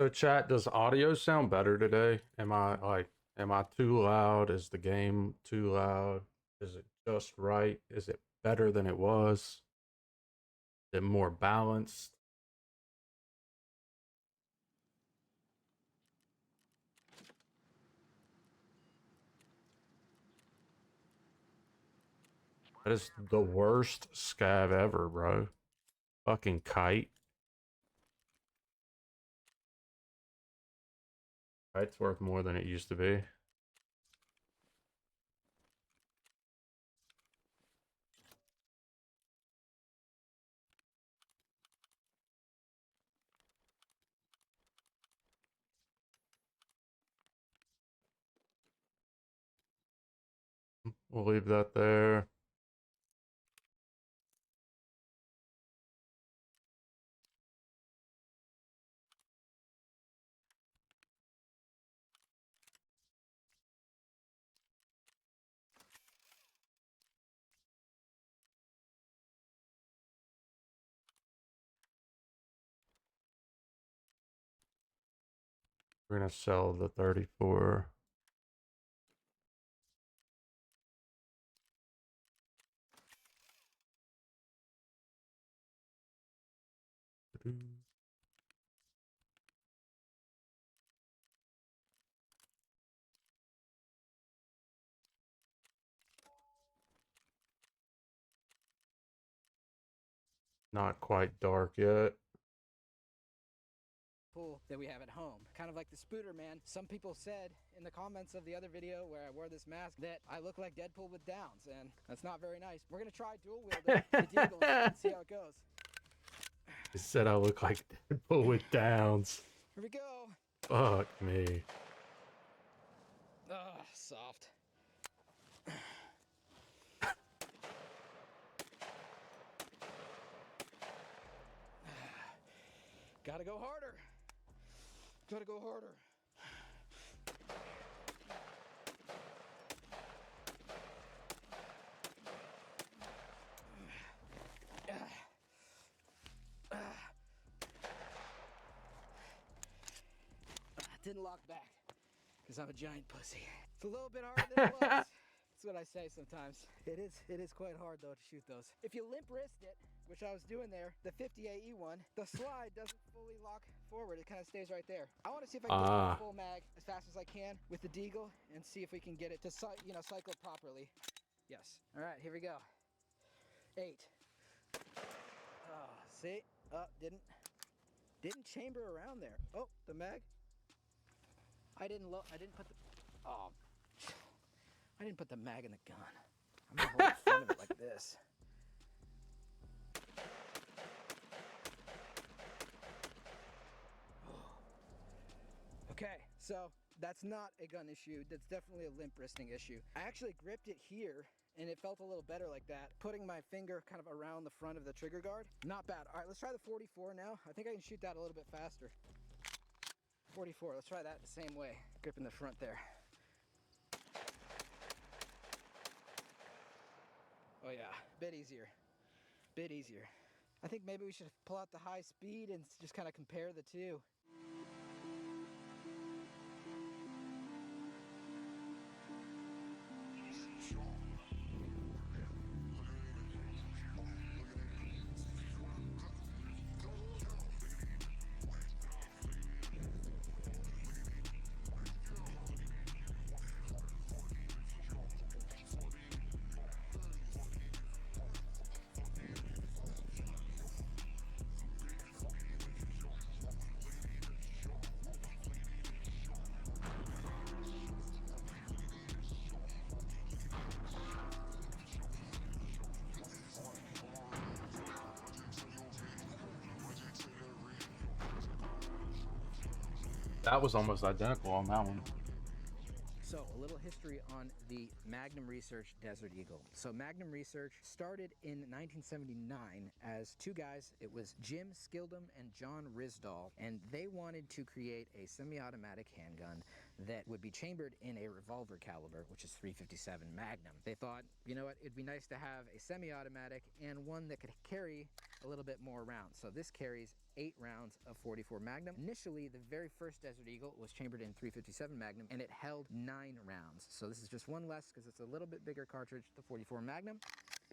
So chat, does audio sound better today? Am I too loud? Is the game too loud? Is it just right? Is it better than it was? Is it more balanced? That is the worst scav ever, bro. Fucking kite. Kite's worth more than it used to be. We'll leave that there. We're gonna sell the 34. Not quite dark yet. Pool that we have at home. Kind of like the Spooter Man. Some people said in the comments of the other video where I wore this mask that I look like Deadpool with Downs, and that's not very nice. We're gonna try dual wielding the Deagles and see how it goes. He said I look like Deadpool with Downs. Here we go. Fuck me. Ah, soft. Gotta go harder. Gotta go harder. Didn't lock back because I'm a giant pussy. It's a little bit harder than it looks. That's what I say sometimes. It is quite hard though to shoot those. If you limp wrist it, which I was doing there, the 50AE one, the slide doesn't fully lock forward. It kind of stays right there. I want to see if I can get the full mag as fast as I can with the Deagle and see if we can get it to cycle properly. Yes. All right, here we go. 8. Oh, see? Didn't chamber around there. Oh, the mag. I didn't put the I didn't put the mag in the gun. I'm gonna hold the front of it like this. Okay, so that's not a gun issue. That's definitely a limp wristing issue. I actually gripped it here and it felt a little better like that. Putting my finger kind of around the front of the trigger guard, not bad. All right, let's try the 44 now. I think I can shoot that a little bit faster. 44, let's try that the same way. Gripping the front there. Oh yeah, bit easier. Bit easier. I think maybe we should pull out the high speed and just kind of compare the two. That was almost identical on that one. So, a little history on the Magnum Research Desert Eagle. So, Magnum Research started in 1979 as two guys. It was Jim Skildum and John Risdall, and they wanted to create a semi-automatic handgun that would be chambered in a revolver caliber, which is .357 Magnum. They thought, you know what, it'd be nice to have a semi-automatic and one that could carry a little bit more rounds. So this carries 8 rounds of .44 Magnum. Initially, the very first Desert Eagle was chambered in .357 Magnum, and it held 9 rounds. So this is just one less because it's a little bit bigger cartridge, the .44 Magnum.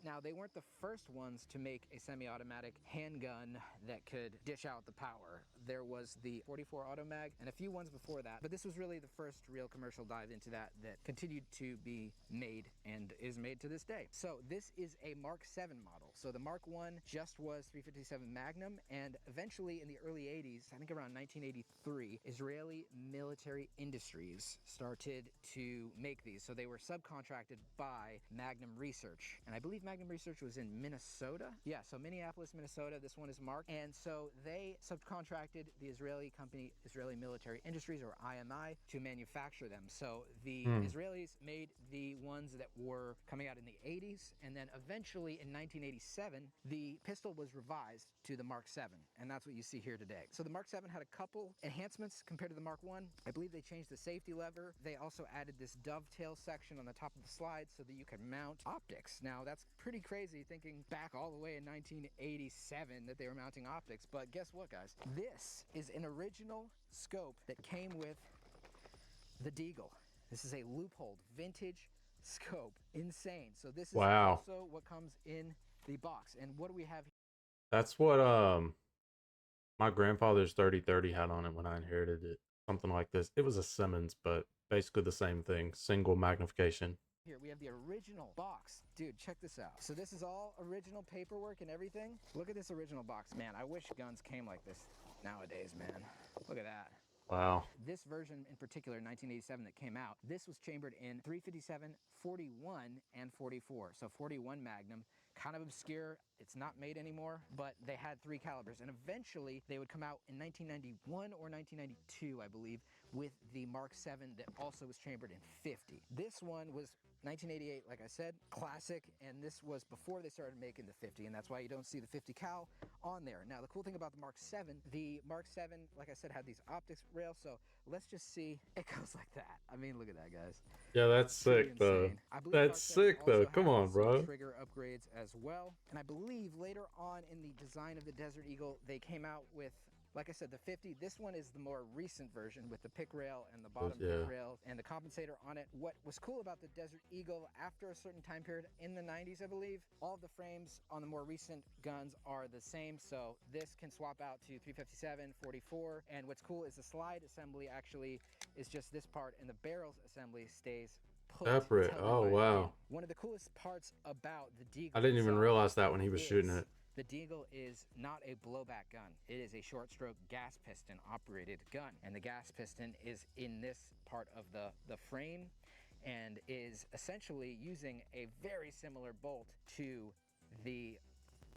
Now, they weren't the first ones to make a semi-automatic handgun that could dish out the power. There was the .44 Automag and a few ones before that, but this was really the first real commercial dive into that continued to be made and is made to this day. So this is a Mark 7 model. So the Mark 1 just was .357 Magnum, and eventually in the early 80s, I think around 1983, Israeli Military Industries started to make these. So they were subcontracted by Magnum Research, and I believe Magnum Research was in Minnesota. Yeah, so Minneapolis, Minnesota. This one is Mark. And so they subcontracted the Israeli company, Israeli Military Industries, or IMI, to manufacture them. So the Israelis made the ones that were coming out in the 80s, and then eventually in 1987, the pistol was revised to the Mark 7, and that's what you see here today. So the Mark 7 had a couple enhancements compared to the Mark 1. I believe they changed the safety lever. They also added this dovetail section on the top of the slide so that you could mount optics. Now, that's pretty crazy thinking back all the way in 1987 that they were mounting optics, but guess what, guys? This is an original scope that came with the Deagle. This is a loopholed vintage scope. Insane. So this is also what comes in the box. And what do we have here? That's what my grandfather's 3030 had on it when I inherited it. Something like this. It was a Simmons, but basically the same thing. Single magnification. Here, we have the original box. Dude, check this out. So this is all original paperwork and everything. Look at this original box. Man, I wish guns came like this nowadays, man. Look at that. Wow. This version in particular, 1987, that came out, this was chambered in 357, 41, and 44. So 41 Magnum, kind of obscure. It's not made anymore, but they had 3 calibers. And eventually, they would come out in 1991 or 1992, I believe, with the Mark 7 that also was chambered in 50. This one was 1988, like I said, classic, and this was before they started making the 50, and that's why you don't see the 50 cal on there. Now, the cool thing about the Mark 7, like I said, had these optics rails, so let's just see. It goes like that. I mean, look at that, guys. Yeah, that's sick though. Insane. I believe That's Mark 7 sick though. also Come had on, some bro. trigger upgrades as well, and I believe later on in the design of the Desert Eagle, they came out with, like I said, the 50. This one is the more recent version with the pick rail and the bottom pick rail and the compensator on it. What was cool about the Desert Eagle, after a certain time period in the 90s, I believe, all of the frames on the more recent guns are the same. So this can swap out to 357, 44. And what's cool is the slide assembly actually is just this part, and the barrels assembly stays put. Separate. Oh, wow. One of the coolest parts about the Deagle, I didn't even itself realize that when he was shooting it. the Deagle is not a blowback gun. It is a short stroke gas piston operated gun. And the gas piston is in this part of the frame and is essentially using a very similar bolt to the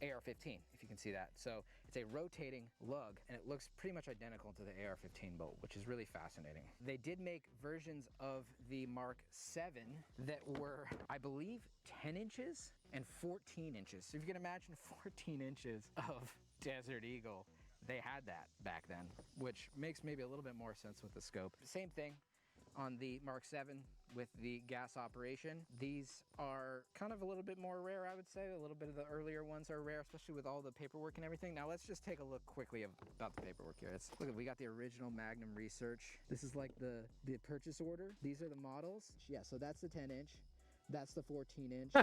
AR-15, if you can see that. So it's a rotating lug, and it looks pretty much identical to the AR-15 bolt, which is really fascinating. They did make versions of the Mark 7 that were, I believe, 10 inches and 14 inches. So if you can imagine 14 inches of Desert Eagle, they had that back then, which makes maybe a little bit more sense with the scope. Same thing on the Mark 7 with the gas operation. These are kind of a little bit more rare, I would say. A little bit of the earlier ones are rare, especially with all the paperwork and everything. Now let's just take a look quickly about the paperwork here. Let's look, we got the original Magnum research. This is like the purchase order. These are the models. Yeah, so that's the 10-inch. That's the 14-inch.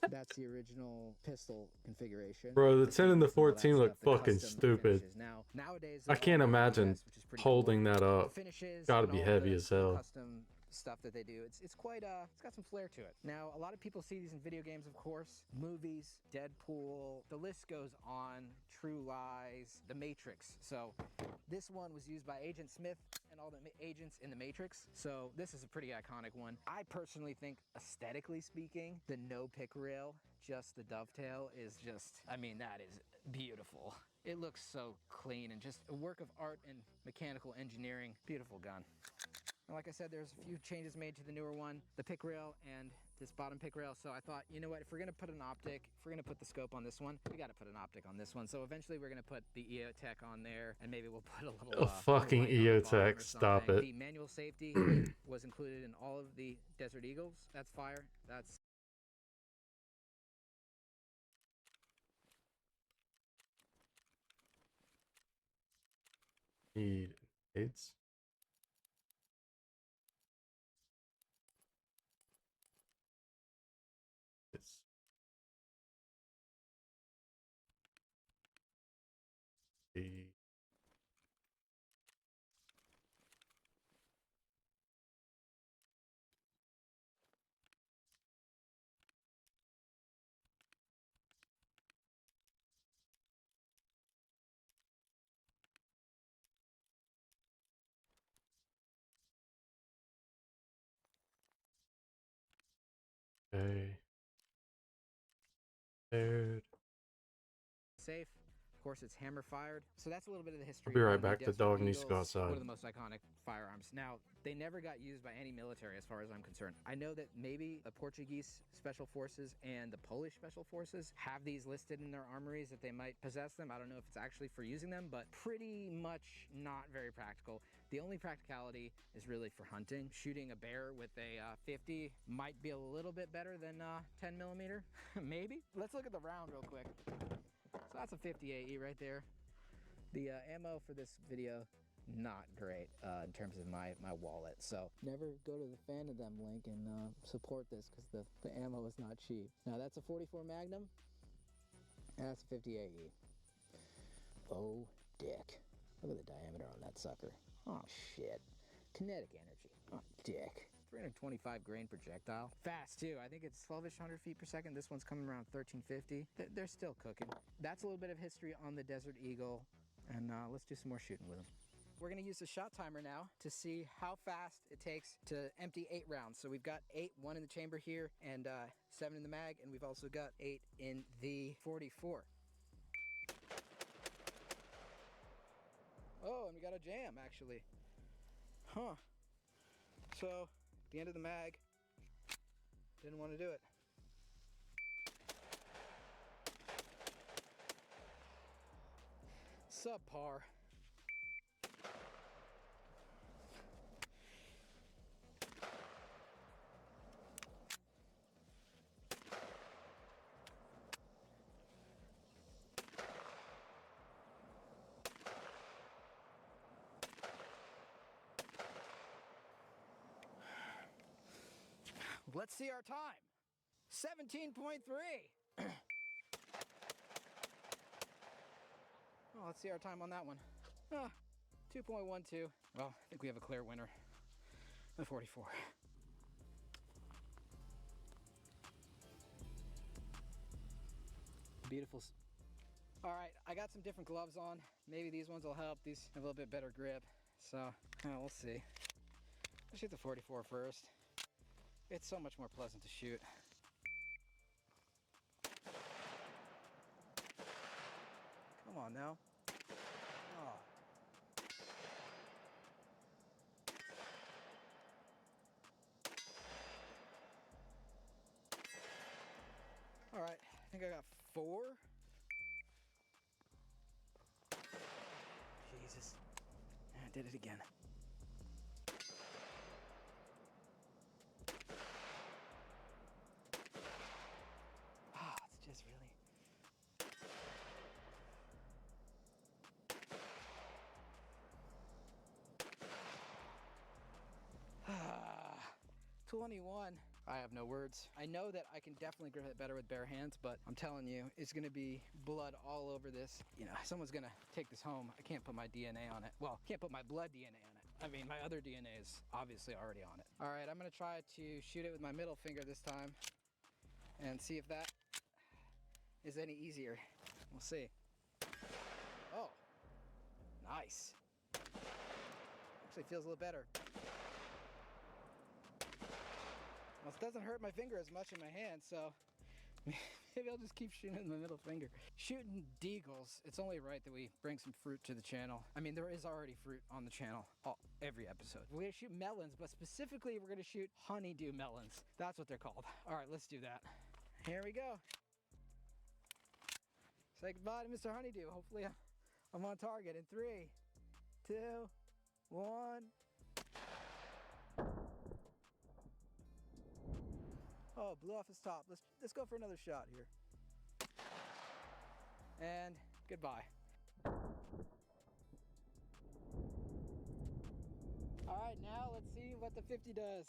That's the original pistol configuration. Bro, the 10 and the 14 look the fucking custom stupid. finishes. Now, nowadays, I can't imagine which is pretty holding cool. that up. The finishes Gotta and be all heavy the as hell. Custom stuff that they do. It's quite it's got some flair to it. Now, a lot of people see these in video games, of course, movies, Deadpool, the list goes on, True Lies, The Matrix. So this one was used by Agent Smith and all the agents in The Matrix. So this is a pretty iconic one. I personally think, aesthetically speaking, the no pick rail, just the dovetail, is just, I mean, that is beautiful. It looks so clean and just a work of art and mechanical engineering. Beautiful gun. And like I said, there's a few changes made to the newer one, the pick rail and this bottom pick rail. So I thought, you know what, if we're gonna put an optic, if we're gonna put the scope on this one, we gotta put an optic on this one. So eventually we're gonna put the EOTech on there, and maybe we'll put a little fucking light on the bottom or EOTech, stop something. it. The manual safety was included in all of the Desert Eagles. That's fire. That's Need AIDS. It's the okay. Dude. safe. Of course, it's hammer fired. So that's a little bit of the history. I'll be right on the back. The Desert dog needs to go Eagles, outside. One of the most iconic firearms. Now, they never got used by any military as far as I'm concerned. I know that maybe the Portuguese Special Forces and the Polish Special Forces have these listed in their armories that they might possess them. I don't know if it's actually for using them, but pretty much not very practical. The only practicality is really for hunting. Shooting a bear with a 50 might be a little bit better than 10 millimeter, maybe. Let's look at the round real quick. So that's a 50 AE right there. The ammo for this video, not great in terms of my wallet. So never go to the fan of them link and support this, because the ammo is not cheap. Now that's a 44 Magnum, and that's a 50 AE. Oh, dick. Look at the diameter on that sucker. Oh, shit. Kinetic energy. Oh, dick. 325 grain projectile. Fast too. I think it's 12-ish hundred feet per second. This one's coming around 1350. They're still cooking. That's a little bit of history on the Desert Eagle, and let's do some more shooting with them. We're gonna use the shot timer now to see how fast it takes to empty 8 rounds. So we've got 8, 1 in the chamber here, and 7 in the mag, and we've also got 8 in the 44. Oh, and we got a jam actually. Huh. So, at the end of the mag, didn't want to do it. Subpar. Let's see our time. 17.3. Well, let's see our time on that one. 2.12. Well, I think we have a clear winner. The 44. Beautiful. All right, I got some different gloves on. Maybe these ones will help. These have a little bit better grip. So, we'll see. Let's shoot the 44 first. It's so much more pleasant to shoot. Come on now. Oh. All right, I think I got 4. Jesus, I did it again. It's just really... 21. I have no words. I know that I can definitely grip it better with bare hands, but I'm telling you, it's gonna be blood all over this. You know, someone's gonna take this home. I can't put my DNA on it. Well, can't put my blood DNA on it. I mean, my other DNA is obviously already on it. All right, I'm gonna try to shoot it with my middle finger this time and see if that is any easier. We'll see. Oh, nice. Actually feels a little better. Well, it doesn't hurt my finger as much in my hand, so maybe I'll just keep shooting with my middle finger. Shooting deagles, it's only right that we bring some fruit to the channel. I mean, there is already fruit on the channel, every episode. We're gonna shoot melons, but specifically we're gonna shoot honeydew melons. That's what they're called. All right, let's do that. Here we go. Say goodbye to Mr. Honeydew. Hopefully I'm on target in 3, 2, 1. Oh, blew off his top. Let's go for another shot here. And goodbye. All right, now let's see what the 50 does.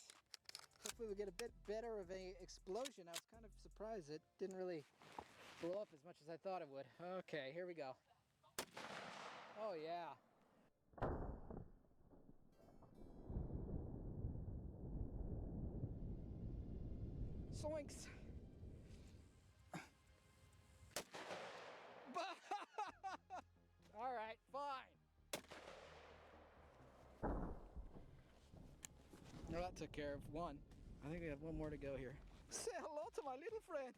Hopefully we get a bit better of a explosion. I was kind of surprised it didn't really blow up as much as I thought it would. Okay, here we go. Oh yeah. Soinks. All right, fine. Well, that took care of one. I think we have one more to go here. Say hello to my little friend.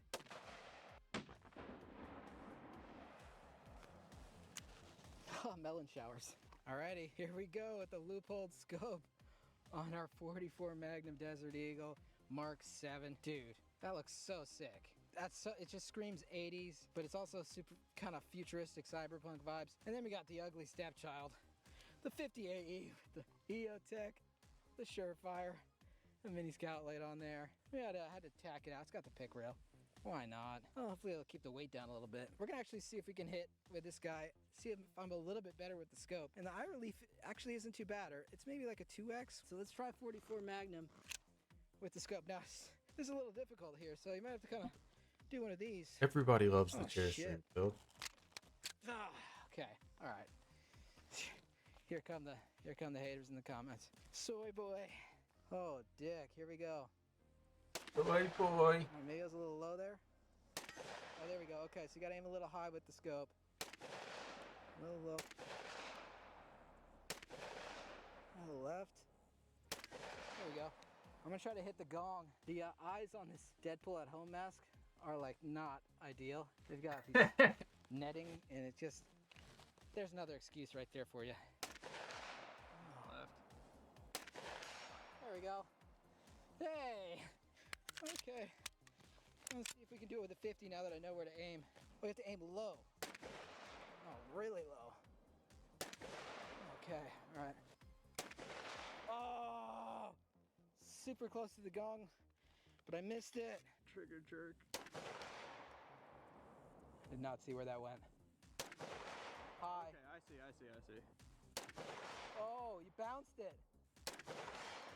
Oh, melon showers. Alrighty, here we go with the loophole scope on our 44 Magnum Desert Eagle Mark 7. Dude, that looks so sick. It just screams 80s, but it's also super kind of futuristic cyberpunk vibes. And then we got the ugly stepchild, the 50AE, the EOTech, the Surefire, the Mini Scout light on there. We had to tack it out. It's got the pick rail. Why not? Well, hopefully it'll keep the weight down a little bit. We're gonna actually see if we can hit with this guy, see if I'm a little bit better with the scope. And the eye relief actually isn't too bad, or it's maybe like a 2x. So let's try 44 Magnum with the scope. Now, this is a little difficult here, so you might have to kind of do one of these. Everybody loves the chair shit. stream build. Okay, all right. Here come the haters in the comments. Soy boy. Oh, dick. Here we go. Boy, boy. Oh, maybe I was a little low there. Oh, there we go. Okay, so you got to aim a little high with the scope. A little low. A little left. There we go. I'm gonna try to hit the gong. The eyes on this Deadpool at home mask are like not ideal. They've got these netting, and it just, there's another excuse right there for you. Left. There we go. Hey! Okay. Let's see if we can do it with a 50 now that I know where to aim. We have to aim low. Oh, really low. Okay, alright. Oh! Super close to the gong, but I missed it. Trigger jerk. Did not see where that went. High. Okay, I see. Oh, you bounced it.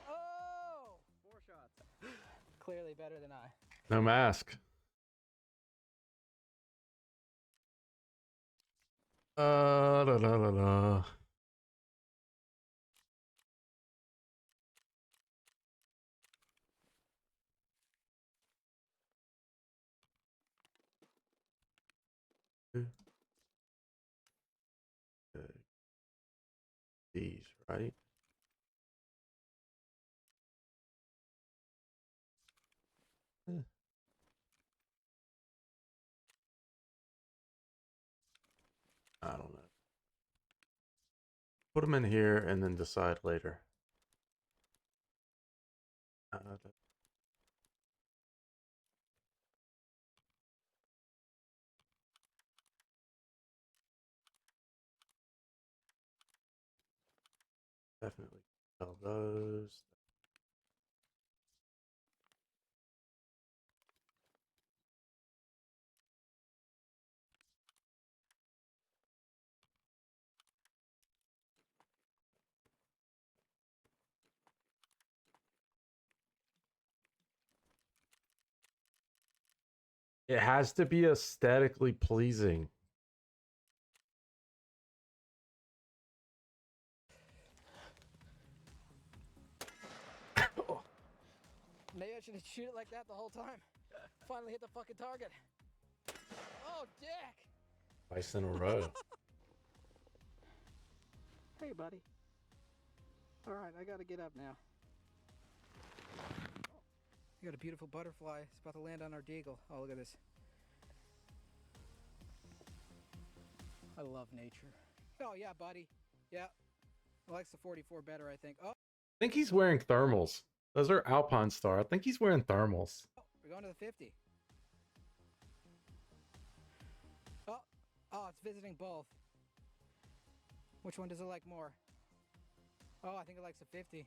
Oh! 4 shots. Clearly better than I. No mask. La la la la. These, right? I don't know. Put them in here and then decide later. Definitely sell those. It has to be aesthetically pleasing. Maybe I should shoot it like that the whole time. Finally hit the fucking target. Oh, dick! Twice in a row. Hey, buddy. All right, I gotta get up now. We got a beautiful butterfly. It's about to land on our deagle. Oh, look at this. I love nature. Oh, yeah, buddy. Yeah. I likes the 44 better, I think. Oh, I think he's wearing thermals. Those are Alpine Star. I think he's wearing thermals. we're going to the 50. Oh, it's visiting both. Which one does it like more? Oh, I think it likes the 50.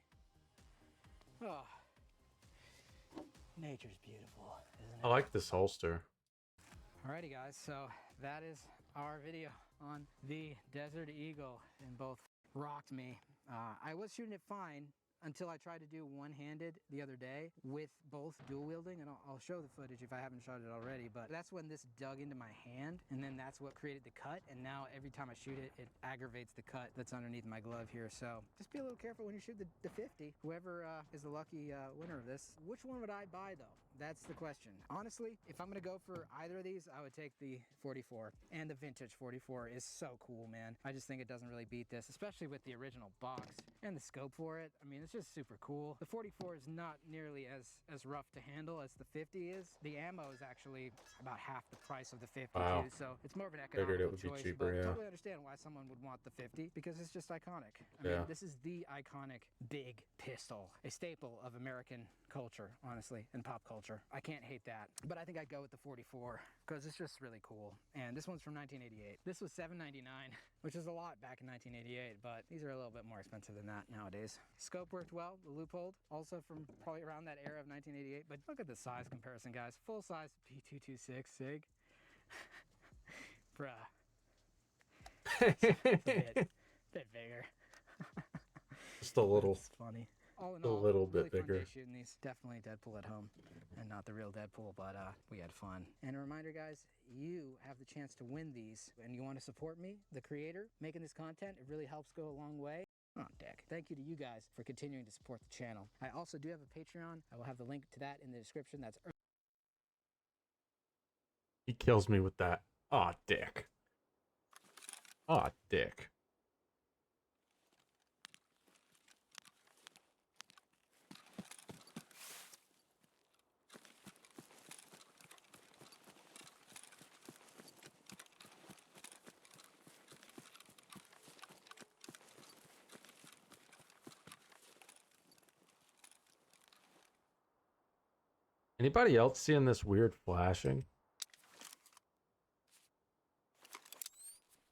Oh. Nature's beautiful, isn't it? I like this holster. Alrighty, guys, so that is our video on the Desert Eagle, and both rocked me. I was shooting it fine until I tried to do one-handed the other day with both dual wielding, and I'll show the footage if I haven't shot it already, but that's when this dug into my hand, and then that's what created the cut, and now every time I shoot it, it aggravates the cut that's underneath my glove here. So just be a little careful when you shoot the 50. Whoever is the lucky winner of this, which one would I buy though? That's the question. Honestly, if I'm gonna go for either of these, I would take the 44, and the vintage 44 is so cool, man. I just think it doesn't really beat this, especially with the original box and the scope for it. I mean, it's just super cool. The 44 is not nearly as rough to handle as the 50 is. The ammo is actually about half the price of the 50 Wow. too, so it's more of an Figured it economical would be choice. cheaper, but yeah. totally understand why someone would want the 50 because it's just iconic. I Yeah. mean, this is the iconic big pistol, a staple of American culture, honestly, and pop culture. I can't hate that, but I think I'd go with the 44 because it's just really cool. And this one's from 1988. This was $7.99, which is a lot back in 1988, but these are a little bit more expensive than that nowadays. Scope worked well, the loophole, also from probably around that era of 1988, but look at the size comparison, guys. Full size P226 SIG. Bruh. It's a bit bigger. Just a little. It's funny. All in A all, little bit really fun bigger. day shooting these. Definitely Deadpool at home and not the real Deadpool, but we had fun. And a reminder, guys, you have the chance to win these, and you want to support me, the creator, making this content. It really helps go a long way. Oh, dick. Thank you to you guys for continuing to support the channel. I also do have a Patreon. I will have the link to that in the description. That's He kills me with that. Aw, dick. Aw, dick. Anybody else seeing this weird flashing?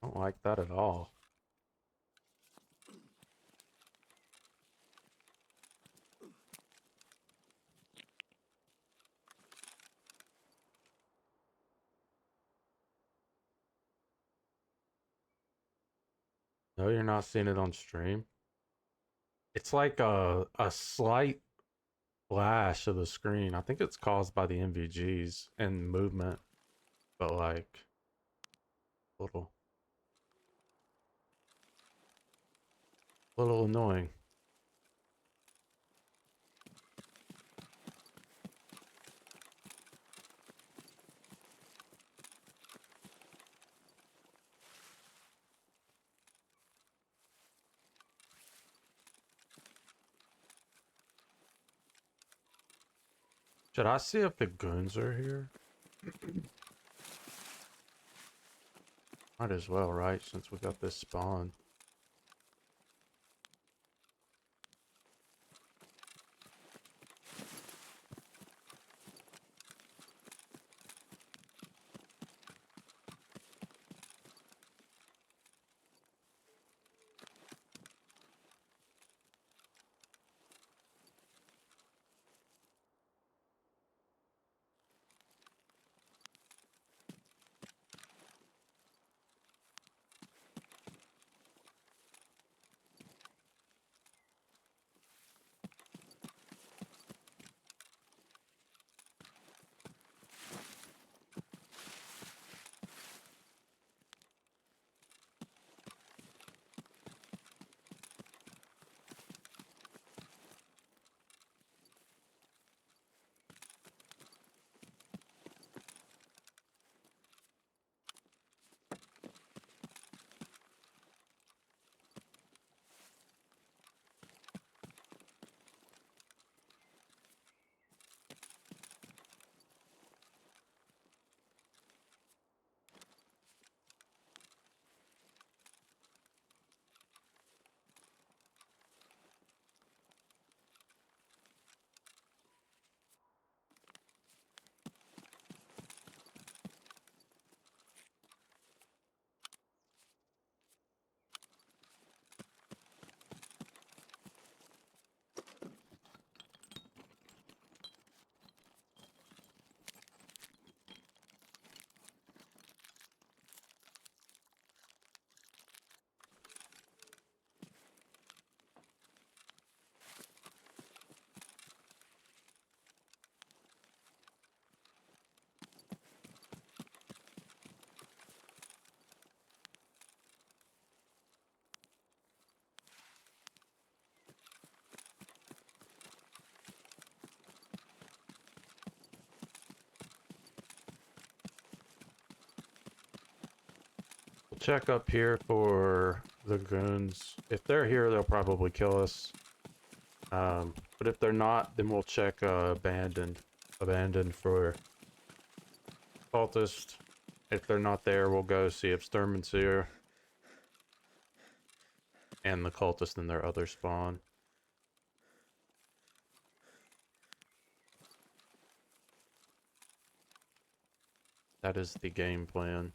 I don't like that at all. No, you're not seeing it on stream. It's like a slight flash of the screen. I think it's caused by the MVGs and movement, but like little little annoying. Should I see if the goons are here? Might as well, right? Since we got this spawn. We'll check up here for the goons. If they're here, they'll probably kill us. But if they're not, then we'll check abandoned. Abandoned for cultist. If they're not there, we'll go see if Sturman's here. And the cultist in their other spawn. That is the game plan.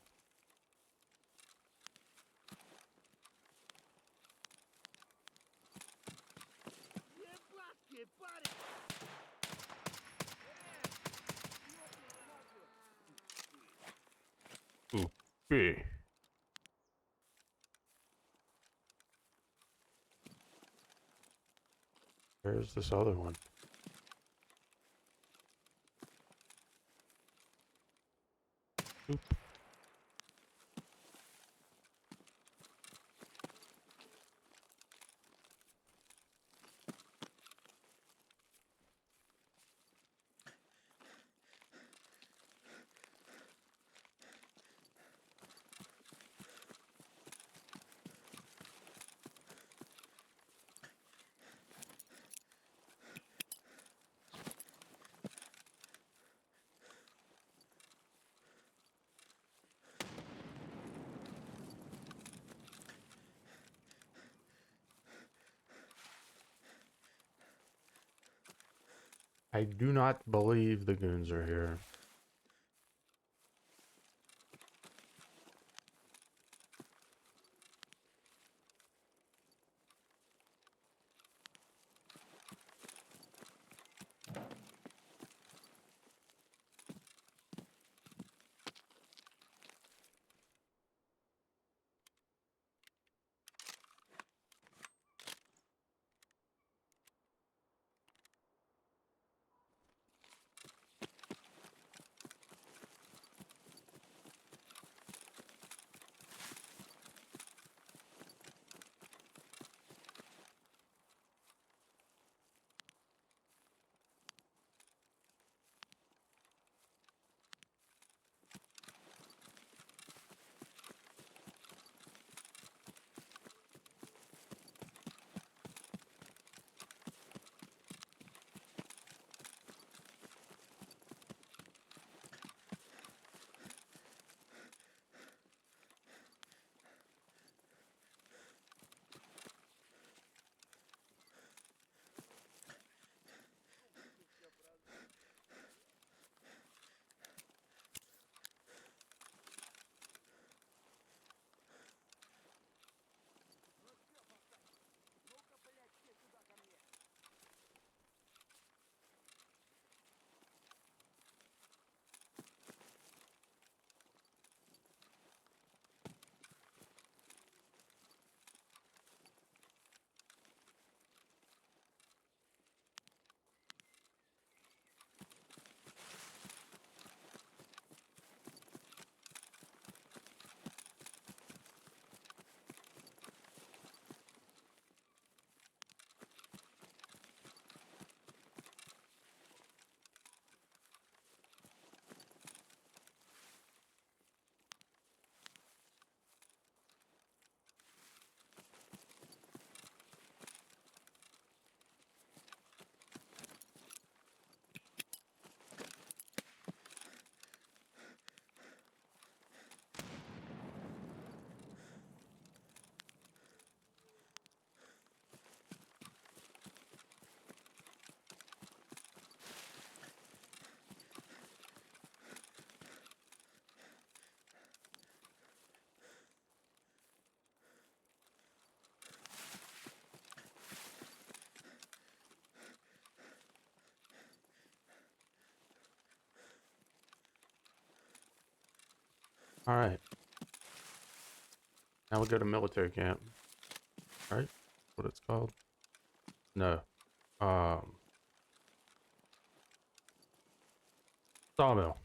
Ooh, B. Where's this other one? Oop. I do not believe the goons are here. All right. Now we go to military camp. Right? What it's called? No. Sawmill.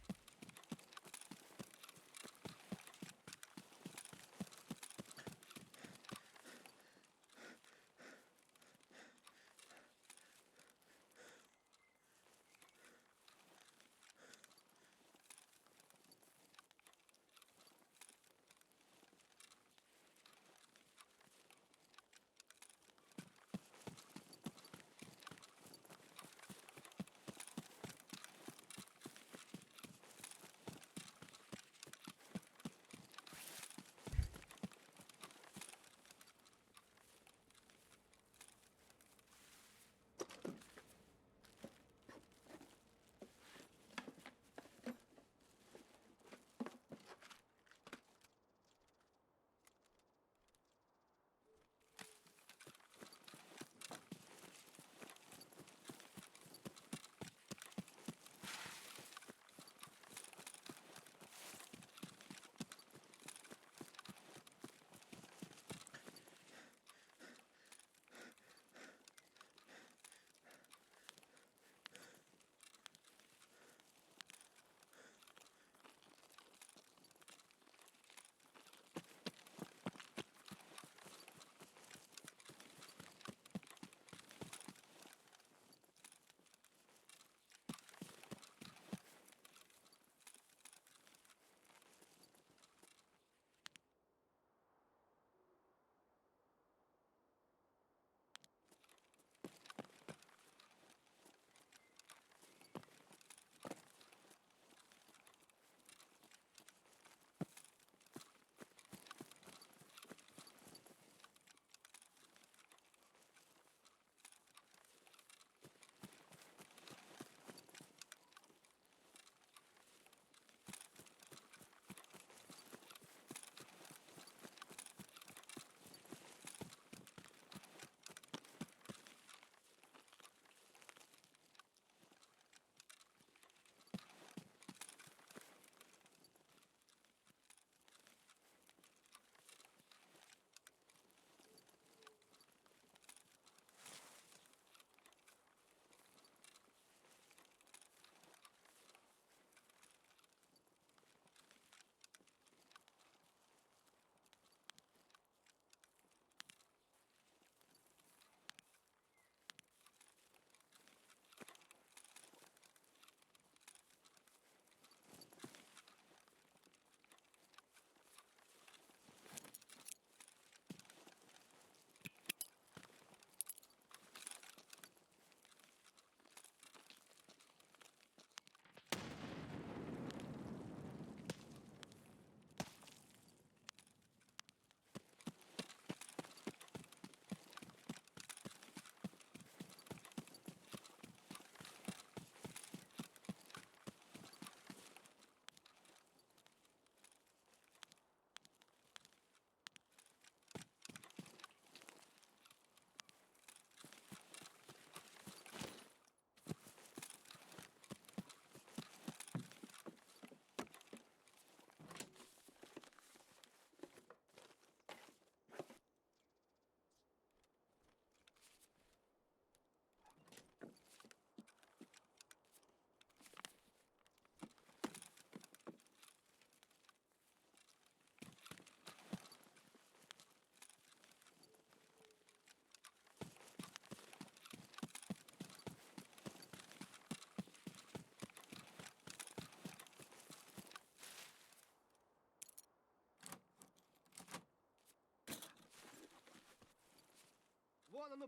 on the.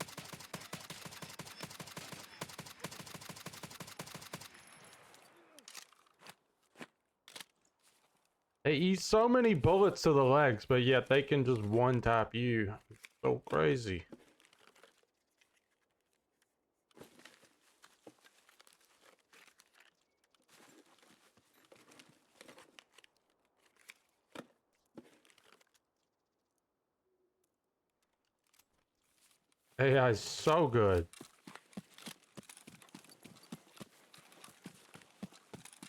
They eat so many bullets to the legs, but yet they can just one tap you. So crazy. AI is so good.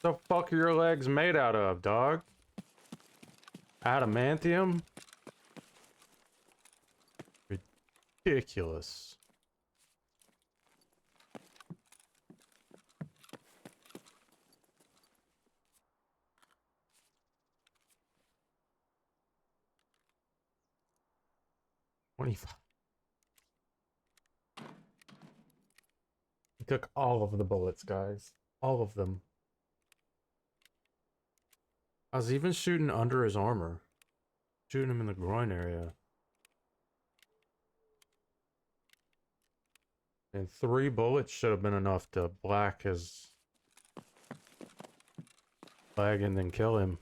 The fuck are your legs made out of, dog? Adamantium? Ridiculous. $25. He took all of the bullets, guys. All of them. I was even shooting under his armor. Shooting him in the groin area. And 3 bullets should have been enough to black his leg and then kill him.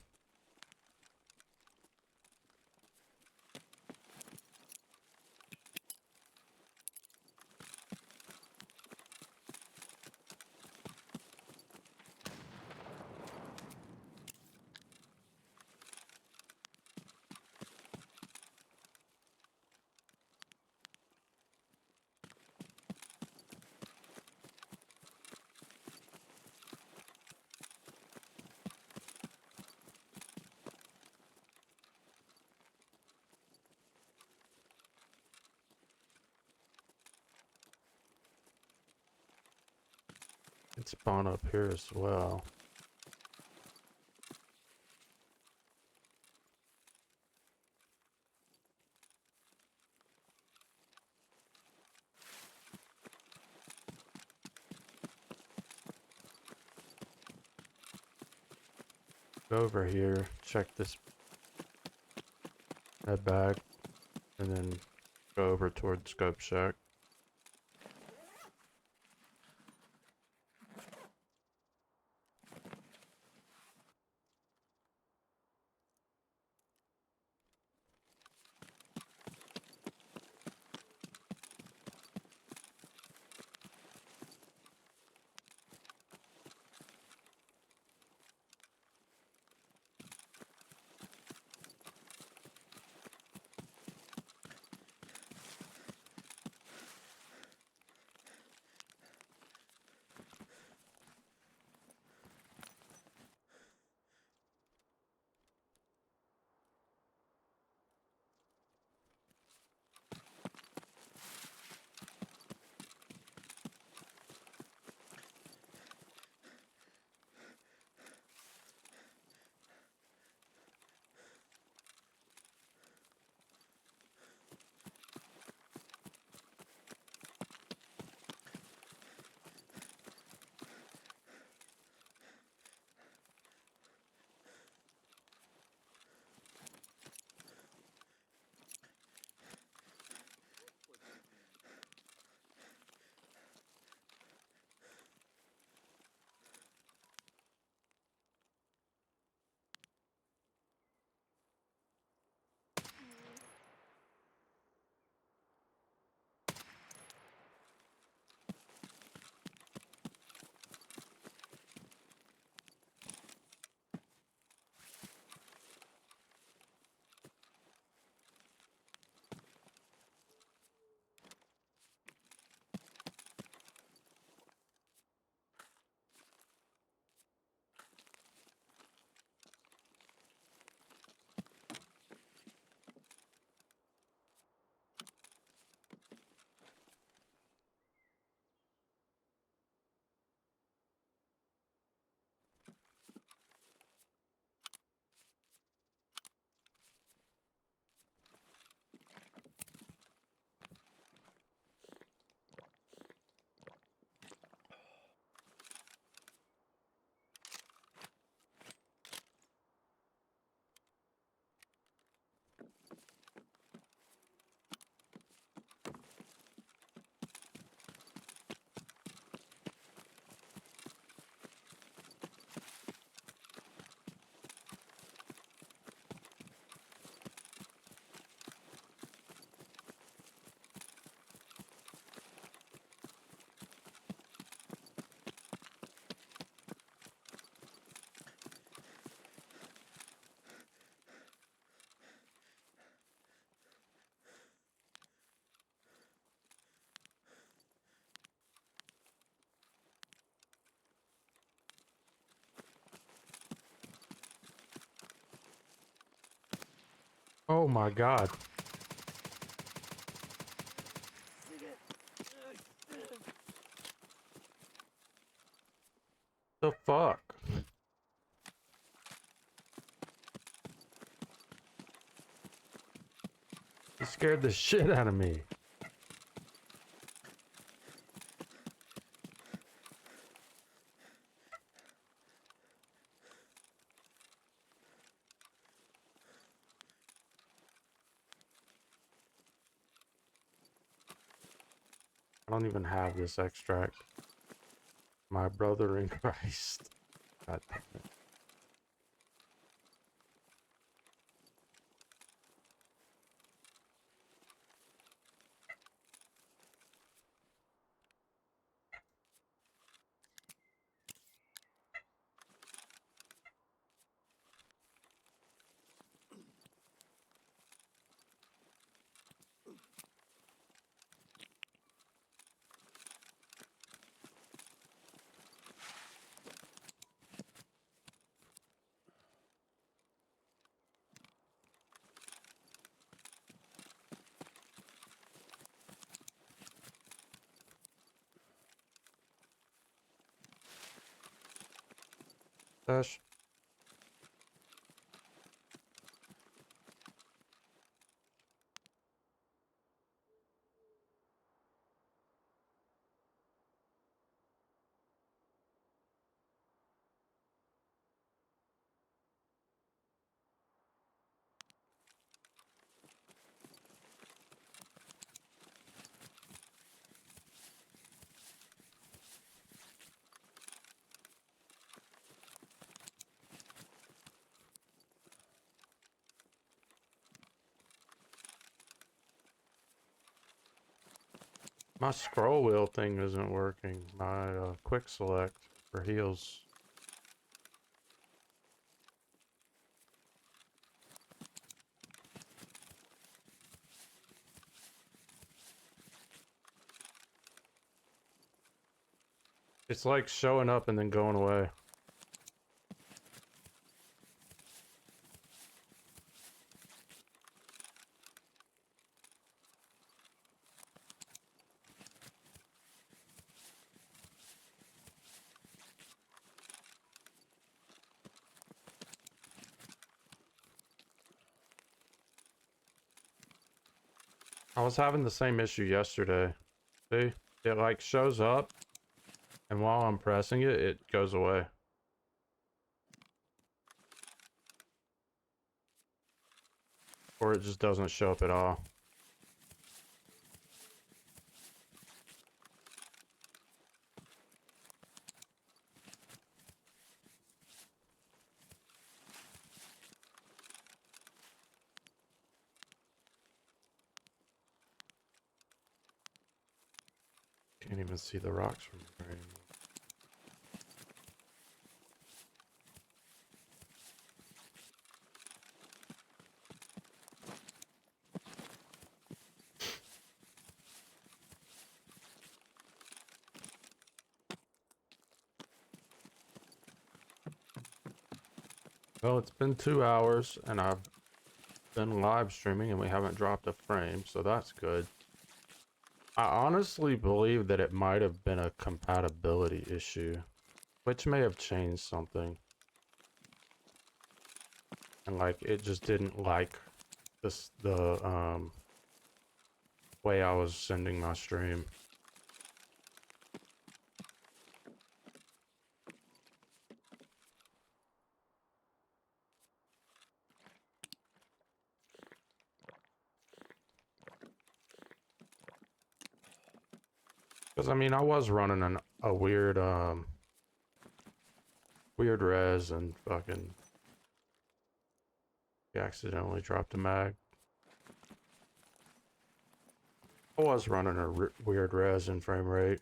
It spawn up here as well. Go over here, check this head bag, and then go over toward Scope Shack. Oh my god. The fuck? He scared the shit out of me. I don't even have this extract. My brother in Christ. God damn it. Dash. My scroll wheel thing isn't working. My quick select for heals. It's like showing up and then going away. I was having the same issue yesterday. See? It like shows up, and while I'm pressing it, it goes away. Or it just doesn't show up at all. Can't even see the rocks from here anymore. Well, it's been 2 hours, and I've been live streaming, and we haven't dropped a frame, so that's good. I honestly believe that it might have been a compatibility issue, which may have changed something. And like, it just didn't like the way I was sending my stream. Because I mean, I was running a weird weird res and fucking accidentally dropped a mag. I was running a weird res and frame rate.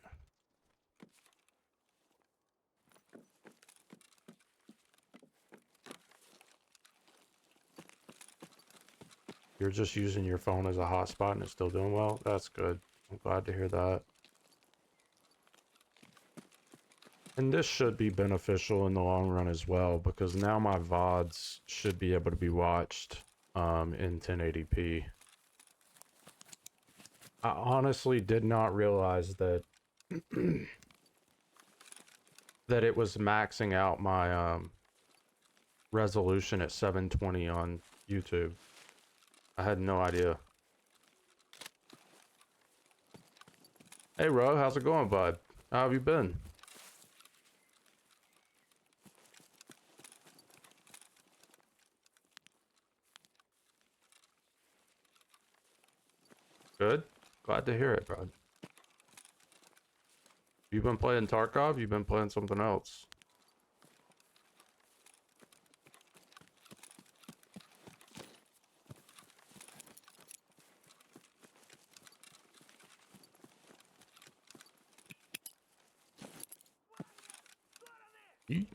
You're just using your phone as a hotspot and it's still doing well. That's good. I'm glad to hear that. And this should be beneficial in the long run as well, because now my VODs should be able to be watched in 1080p. I honestly did not realize that that it was maxing out my resolution at 720 on YouTube. I had no idea. Hey Ro, how's it going, bud? How have you been? Good? Glad to hear it, bud. You been playing Tarkov? You've been playing something else? You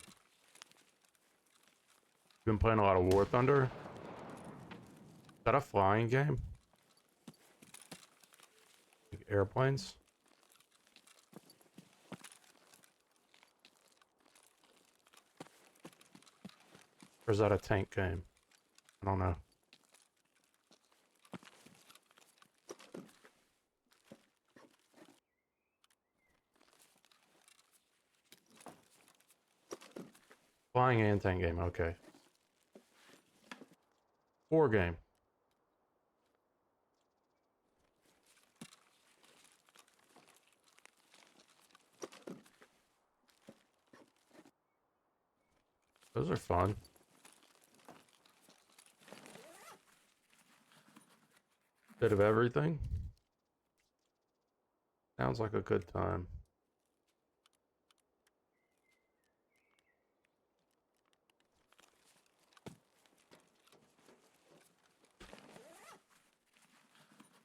been playing a lot of War Thunder? Is that a flying game? Like airplanes? Or is that a tank game? I don't know. Flying and tank game, okay. War game. Those are fun. Bit of everything. Sounds like a good time.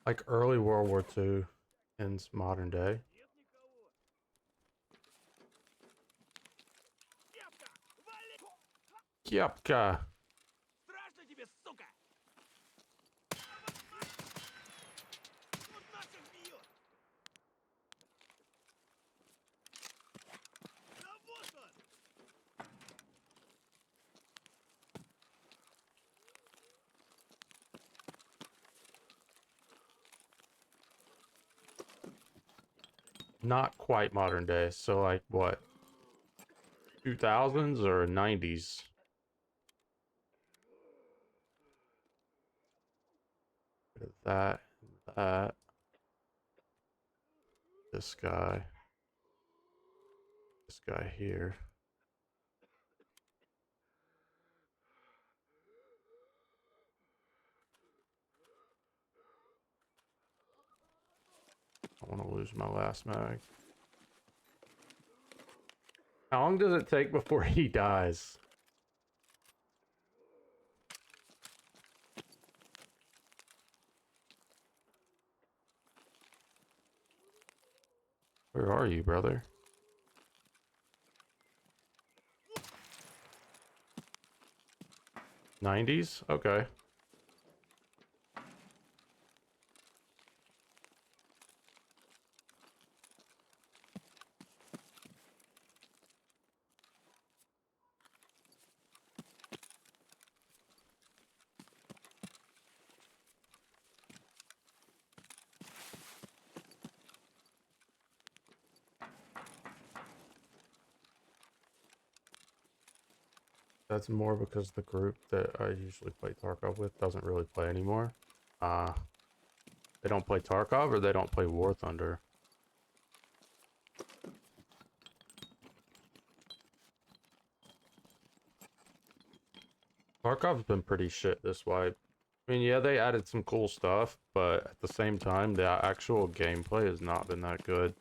Like early World War II in modern day. Kyapka. Страшно тебе, сука! Он наших бьет! Да вот он! Not quite modern day. So like what? 2000s or 90s? That, that. This guy here. I want to lose my last mag. How long does it take before he dies? Where are you, brother? '90s? Okay. That's more because the group that I usually play Tarkov with doesn't really play anymore. Uh, they don't play Tarkov or they don't play War Thunder. Tarkov's been pretty shit this wipe. I mean, yeah, they added some cool stuff, but at the same time, the actual gameplay has not been that good.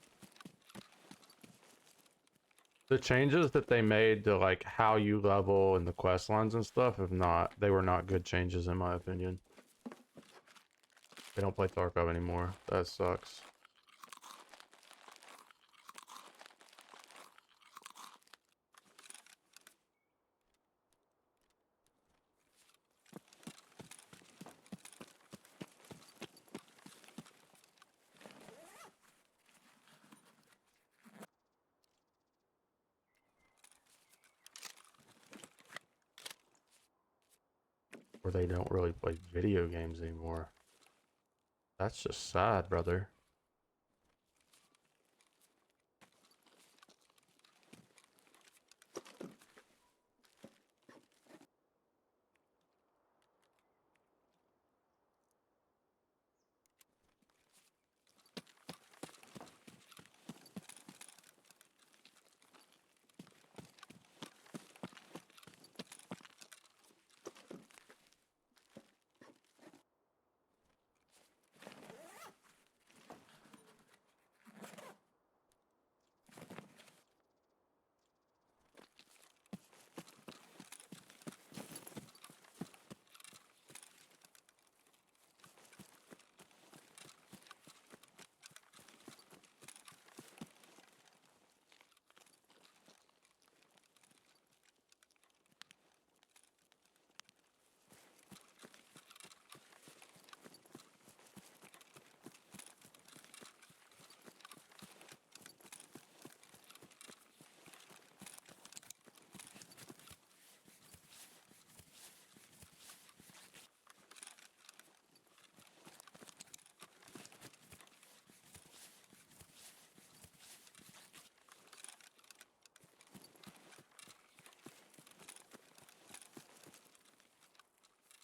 The changes that they made to like how you level and the quest lines and stuff they were not good changes in my opinion. They don't play Tarkov anymore. That sucks. or they don't really play video games anymore. That's just sad, brother.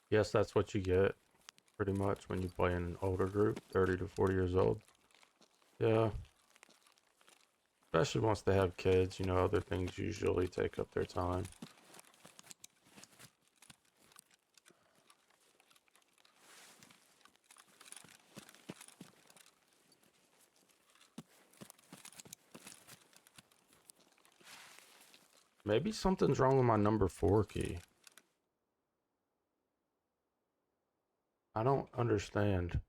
Yes, that's what you get pretty much when you play in an older group, 30 to 40 years old. Yeah. Especially once they have kids, you know, other things usually take up their time. Maybe something's wrong with my number 4 key. I don't understand.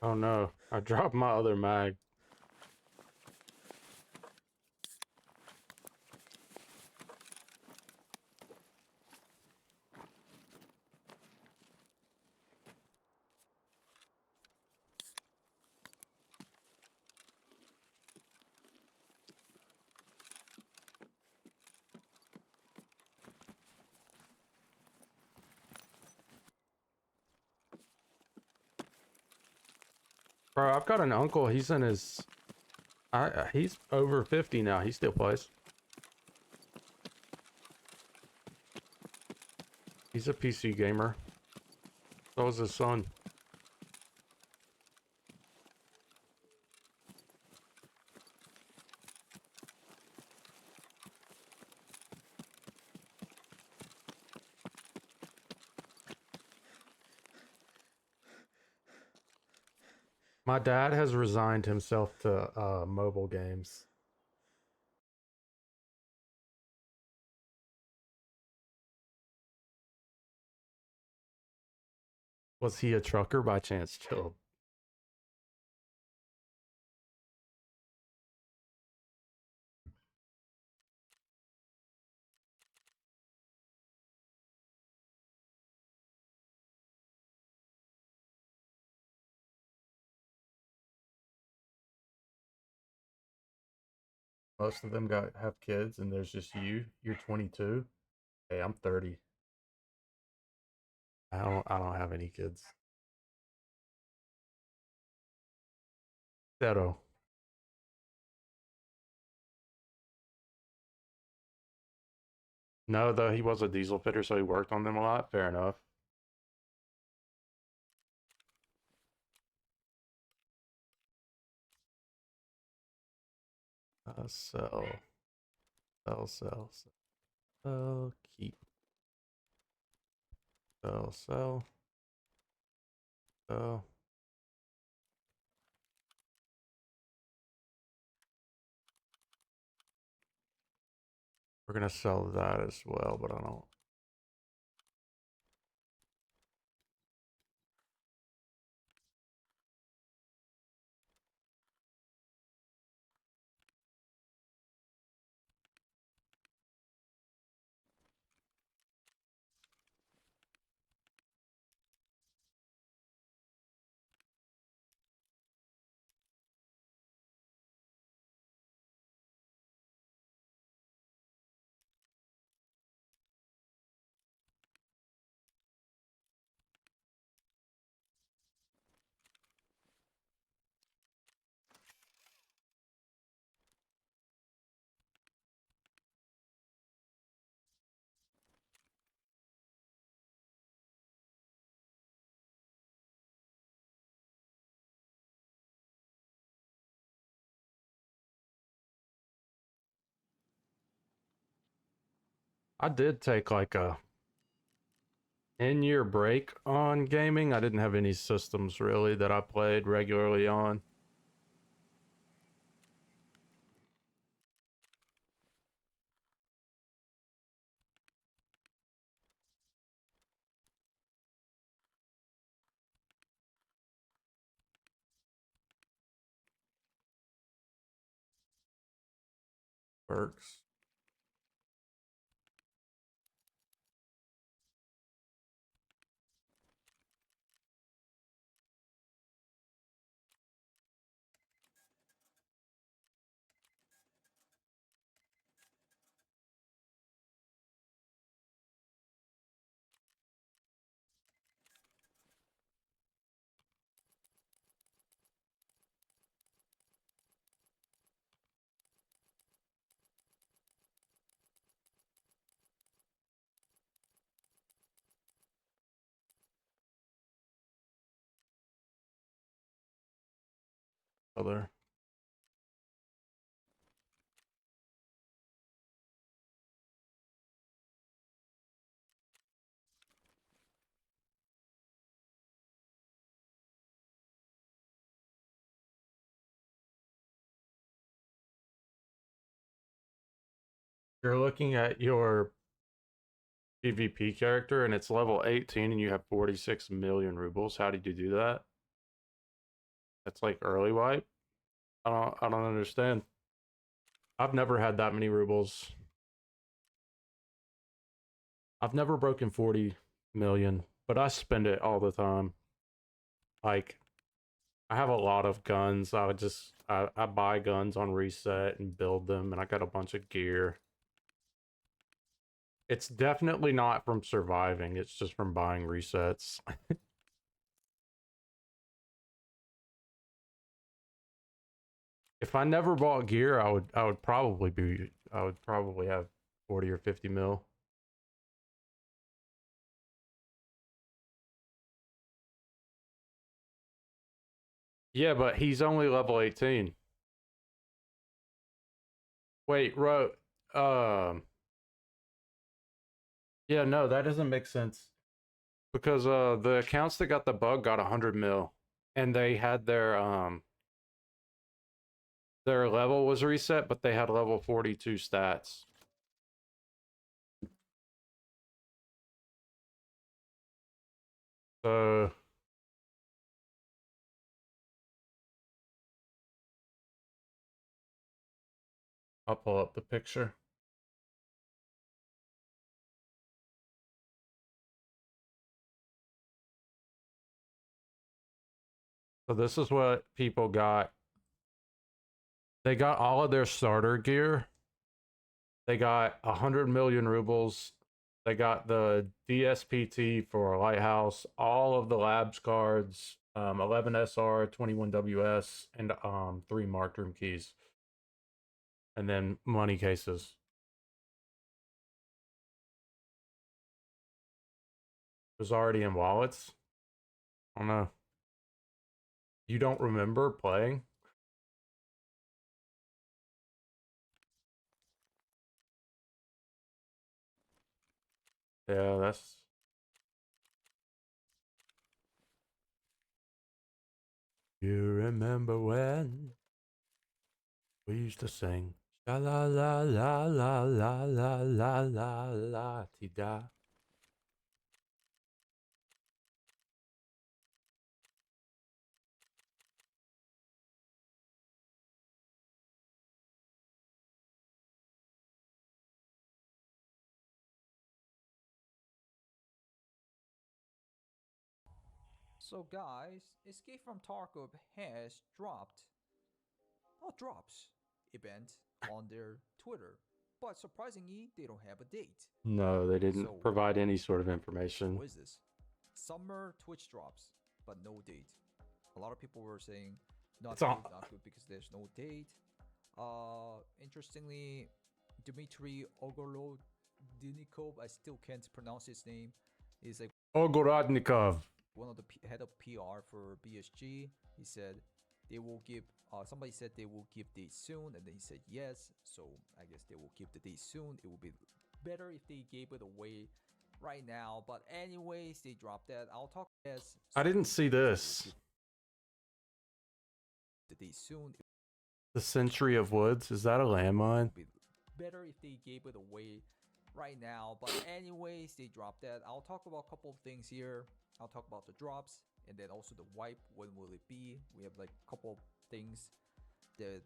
Oh no, I dropped my other mag. Bro, I've got an uncle, he's in his... he's over 50 now, he still plays. He's a PC gamer. So is his son. My dad has resigned himself to mobile games. Was he a trucker by chance? Chill. Most of them have kids, and there's just you. You're 22. Hey, I'm 30. I don't have any kids. Zero. No, though he was a diesel fitter, so he worked on them a lot. Fair enough. Sell, sell, keep. Sell, sell, sell. We're gonna sell that as well, but I don't. I did take like a 10-year break on gaming. I didn't have any systems really that I played regularly on. Perks. Other. You're looking at your PvP character and it's level 18 and you have 46 million rubles. How did you do that? That's like early wipe. I don't understand. I've never had that many rubles. I've never broken 40 million, but I spend it all the time. Like I have a lot of guns. I buy guns on reset and build them, and I got a bunch of gear. It's definitely not from surviving, it's just from buying resets. If I never bought gear, I would probably have 40 or 50 mil. Yeah, but he's only level 18. Wait, um yeah, no, that doesn't make sense. Because the accounts that got the bug got 100 mil and they had their level was reset, but they had level 42 stats. So I'll pull up the picture. So this is what people got. They got all of their starter gear. They got 100 million rubles. They got the DSPT for a lighthouse, all of the labs cards, 11 SR, 21 WS, and 3 marked room keys. And then money cases. It was already in wallets. I don't know. You don't remember playing? Yeah, that's You remember when we used to sing sha la la la la la la la la la ti da. So guys, Escape from Tarkov has drops event on their Twitter. But surprisingly, they don't have a date. No, they didn't So, provide any sort of so information. what is this? Summer Twitch drops, but no date. A lot of people were saying not It's on. good, not good because there's no date. Interestingly, Dmitry Ogorodinikov, I still can't pronounce his name, is like Ogorodnikov. one of the head of PR for BSG. He said they will give. Somebody said they will give dates soon, and then he said yes. So I guess they will give the date soon. It would be better if they gave it away right now. But anyways, they dropped that. I'll talk. Yes. I didn't see this. The date soon. The Century of Woods. Is that a landmine? It would be better if they gave it away right now. But anyways, they dropped that. I'll talk about a couple of things here. I'll talk about the drops and then also the wipe. When will it be? We have like a couple of things that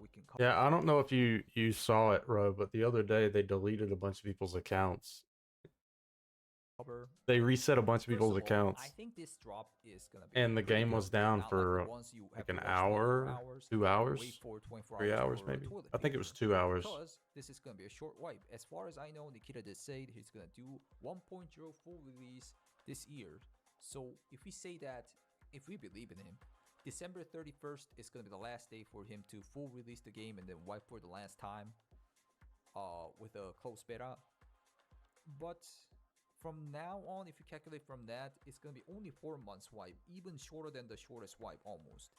we can cover. Yeah, I don't know if you saw it, Ro, but the other day they deleted a bunch of people's accounts. They reset a bunch of people's accounts. I think this drop is gonna be And the pretty game good. was down Not for like the ones you have like to an watch 24 hour, hours, 2 hours, wait for 24 3 hours for maybe. toilet I think it was paper. 2 hours. Because this is gonna be a short wipe. As far as I know, Nikita did say he's gonna do 1.0 full release this year. So if we say that, if we believe in him, December 31st is gonna be the last day for him to full release the game and then wipe for the last time, with a closed beta. But from now on, if you calculate from that, it's gonna be only 4 months wipe, even shorter than the shortest wipe almost.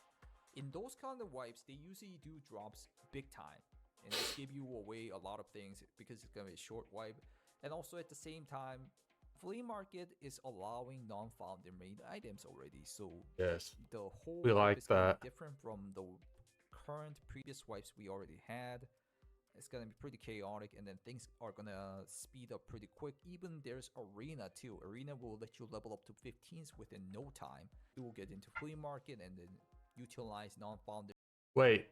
In those kind of wipes, they usually do drops big time and just give you away a lot of things because it's gonna be a short wipe. And also at the same time, flea market is allowing non-found made items already, so Yes. the whole We wipe like is gonna that. be different from the current previous wipes we already had. It's gonna be pretty chaotic, and then things are gonna speed up pretty quick. Even there's arena too. Arena will let you level up to 15s within no time. You will get into flea market and then utilize non-found. Wait.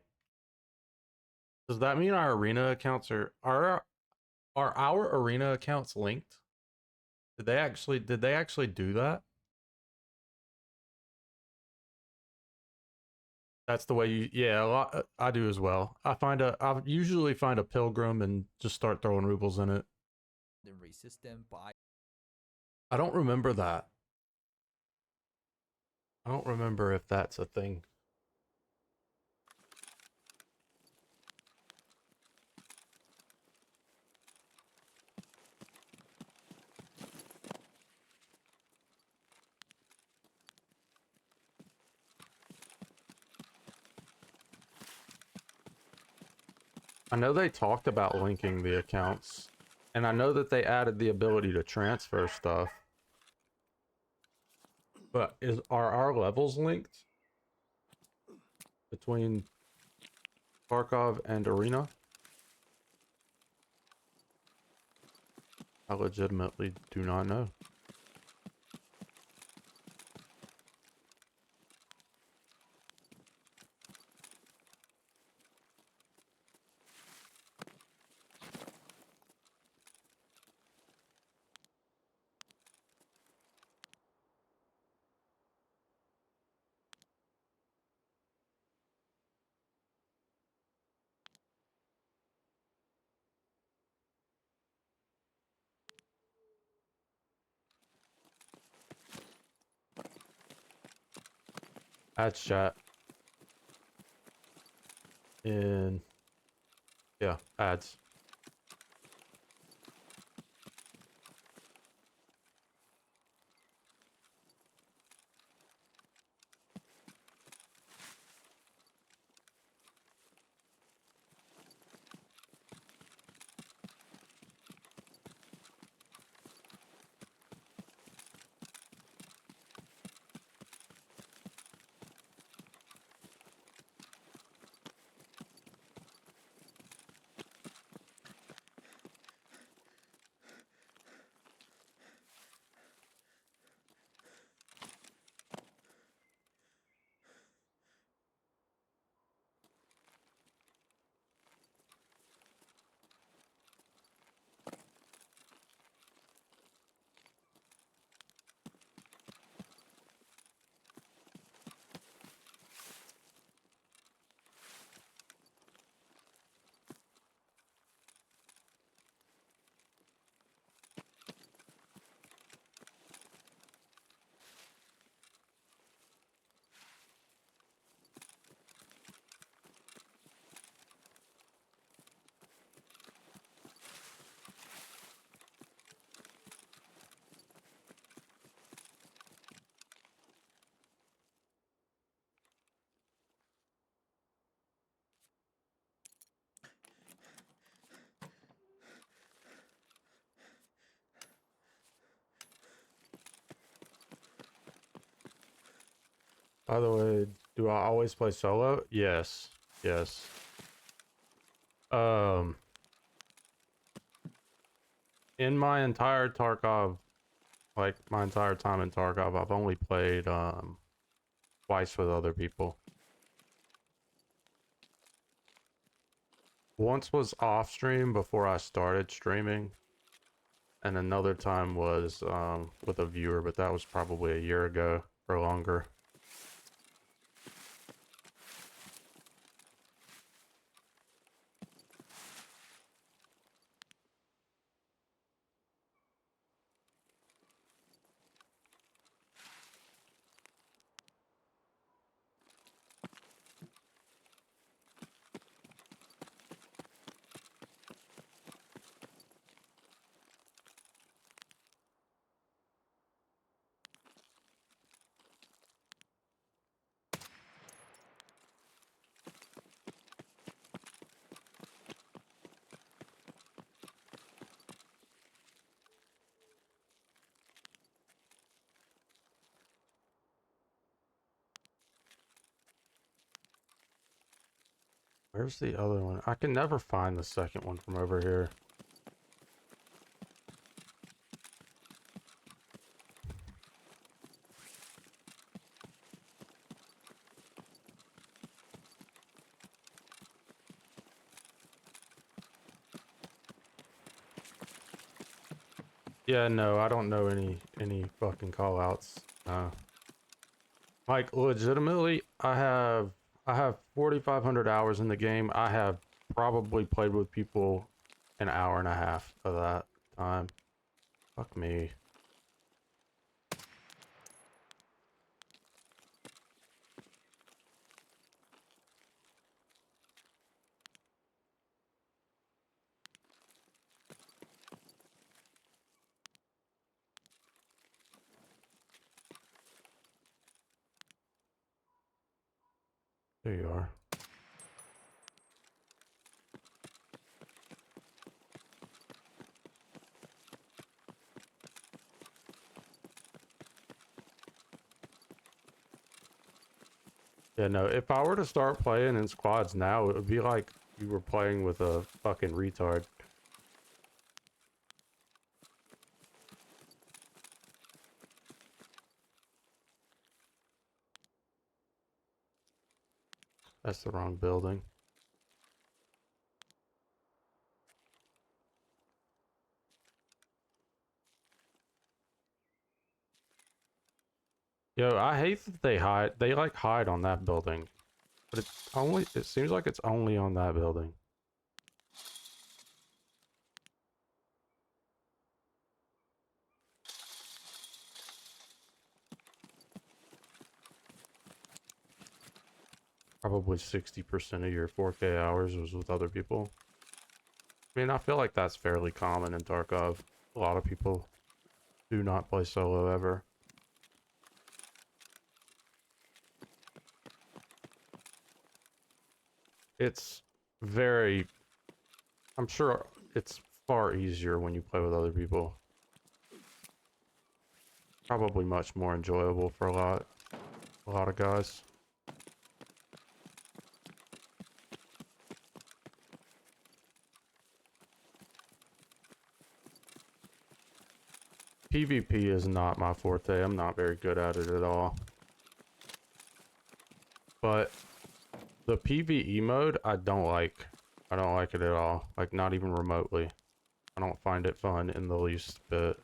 Does that mean our arena accounts are our arena accounts linked? Did they actually do that? That's the way you, yeah, a lot, I do as well. I usually find a pilgrim and just start throwing rubles in it. Then resist them by I don't remember that. I don't remember if that's a thing. I know they talked about linking the accounts, and I know that they added the ability to transfer stuff. But are our levels linked between Tarkov and Arena? I legitimately do not know. Ads chat. Yeah, ads. By the way, do I always play solo? Yes. Yes. In my entire Tarkov, like my entire time in Tarkov, I've only played twice with other people. Once was off stream before I started streaming, and another time was with a viewer, but that was probably a year ago or longer. Where's the other one? I can never find the second one from over here. Yeah, no, I don't know any fucking call outs. Like legitimately, I have 4,500 hours in the game. I have probably played with people an hour and a half of that time. Fuck me. There you are. Yeah, no, if I were to start playing in squads now, it would be like you were playing with a fucking retard. That's the wrong building. Yo, I hate that they hide. They like hide on that building. But it seems like it's only on that building. Probably 60% of your 4K hours was with other people. I mean, I feel like that's fairly common in Tarkov. A lot of people do not play solo ever. It's very... I'm sure it's far easier when you play with other people. Probably much more enjoyable for a lot of guys. PvP is not my forte. I'm not very good at it at all. But the PvE mode, I don't like. I don't like it at all. Like, not even remotely. I don't find it fun in the least bit.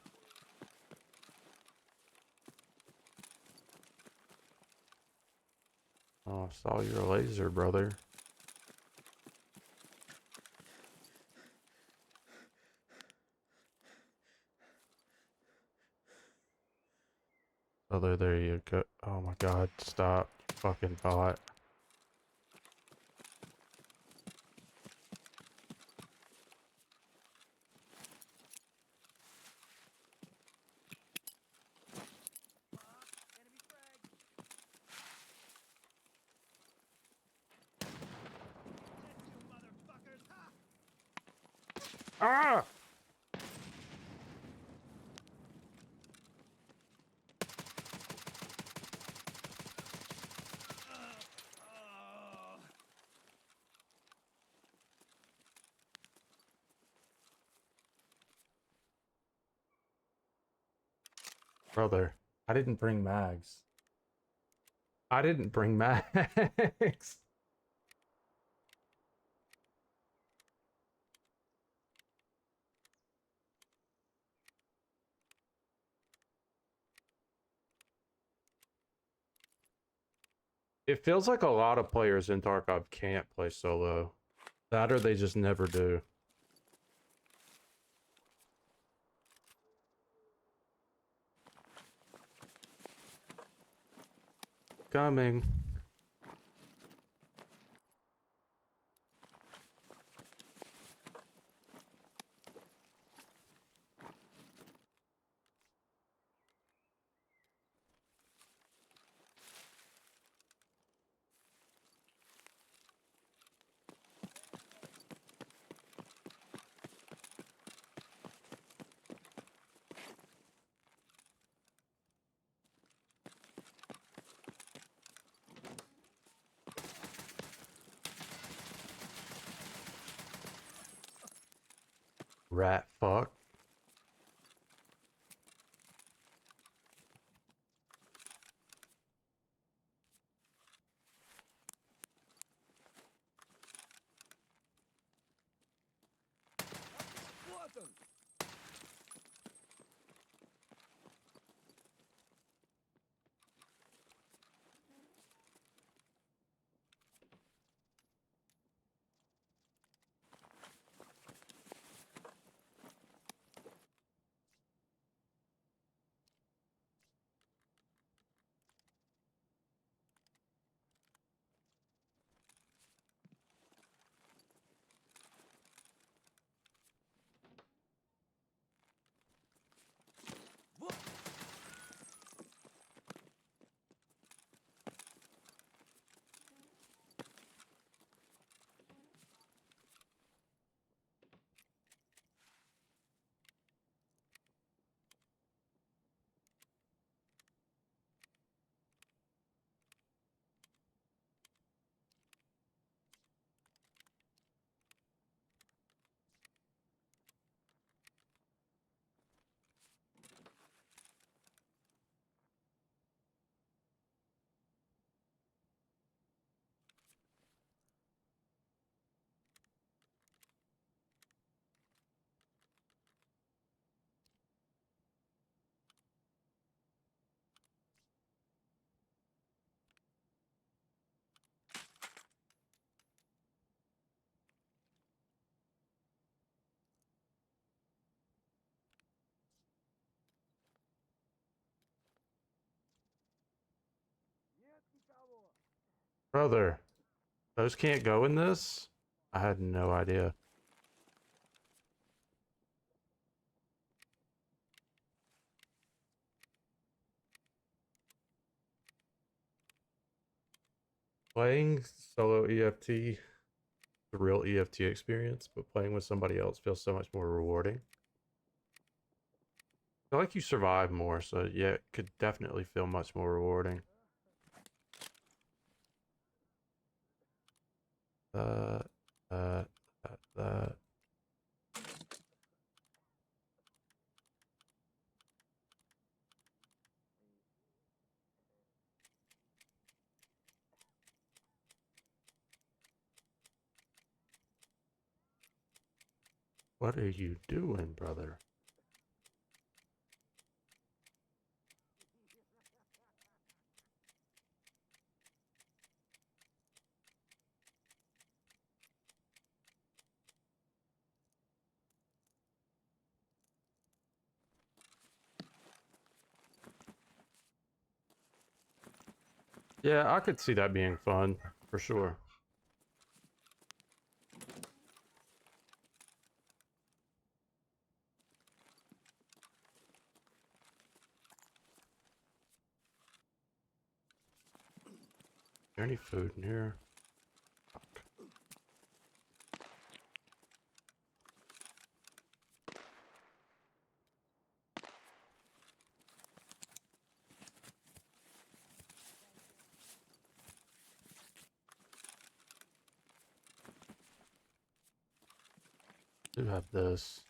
Oh, I saw your laser, brother. Brother, there you go. Oh my god, stop. Fucking bot. Enemy frag. Get you motherfuckers, ha! Ah! Brother, I didn't bring mags. I didn't bring mags. It feels like a lot of players in Tarkov can't play solo. That or they just never do. Coming. Rat fuck. Вот он! Нет никого! Brother, those can't go in this? I had no idea. Playing solo EFT, the real EFT experience, but playing with somebody else feels so much more rewarding. I feel like you survive more, so yeah, it could definitely feel much more rewarding. Uh, uh, that. What are you doing, brother? Yeah, I could see that being fun, for sure. Is there any food in here? Fuck. Do have this.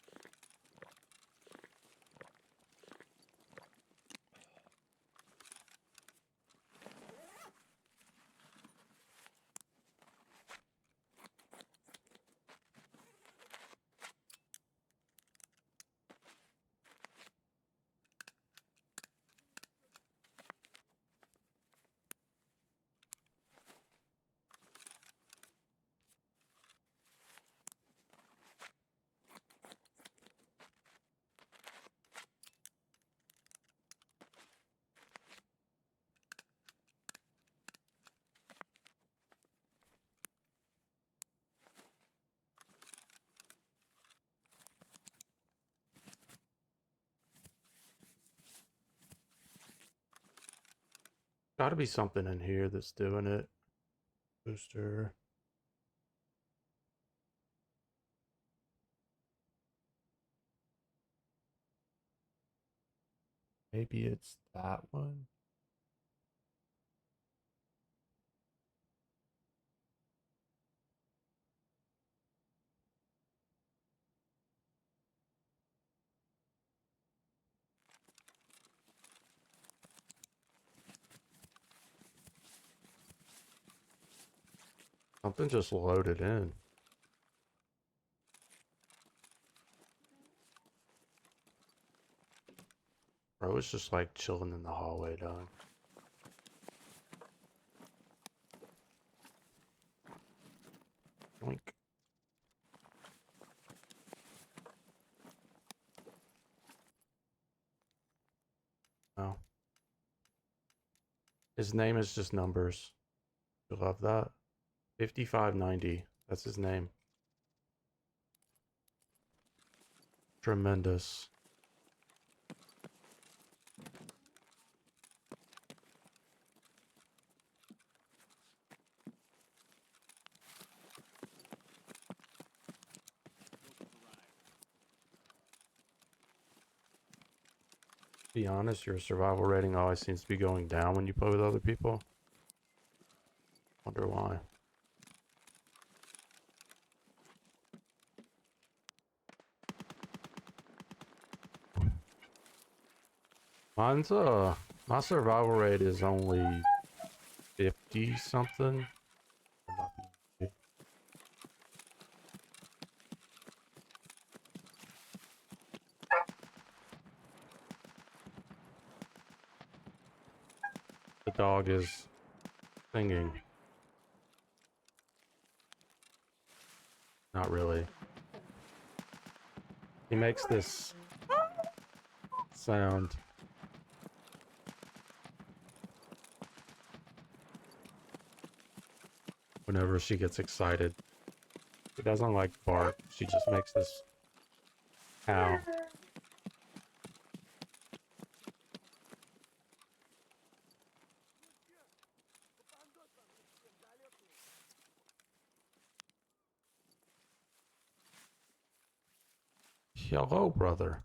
Gotta be something in here that's doing it. Booster. Maybe it's that one. Something just loaded in. Bro was just like chilling in the hallway, dog. Blink. Oh. His name is just numbers. You love that? 5590. That's his name. Tremendous. Be honest, your survival rating always seems to be going down when you play with other people. Wonder why. Mine's my survival rate is only 50 something. The dog is singing. Not really. He makes this sound. Whenever she gets excited. She doesn't like bark. She just makes this howl. Hello, brother.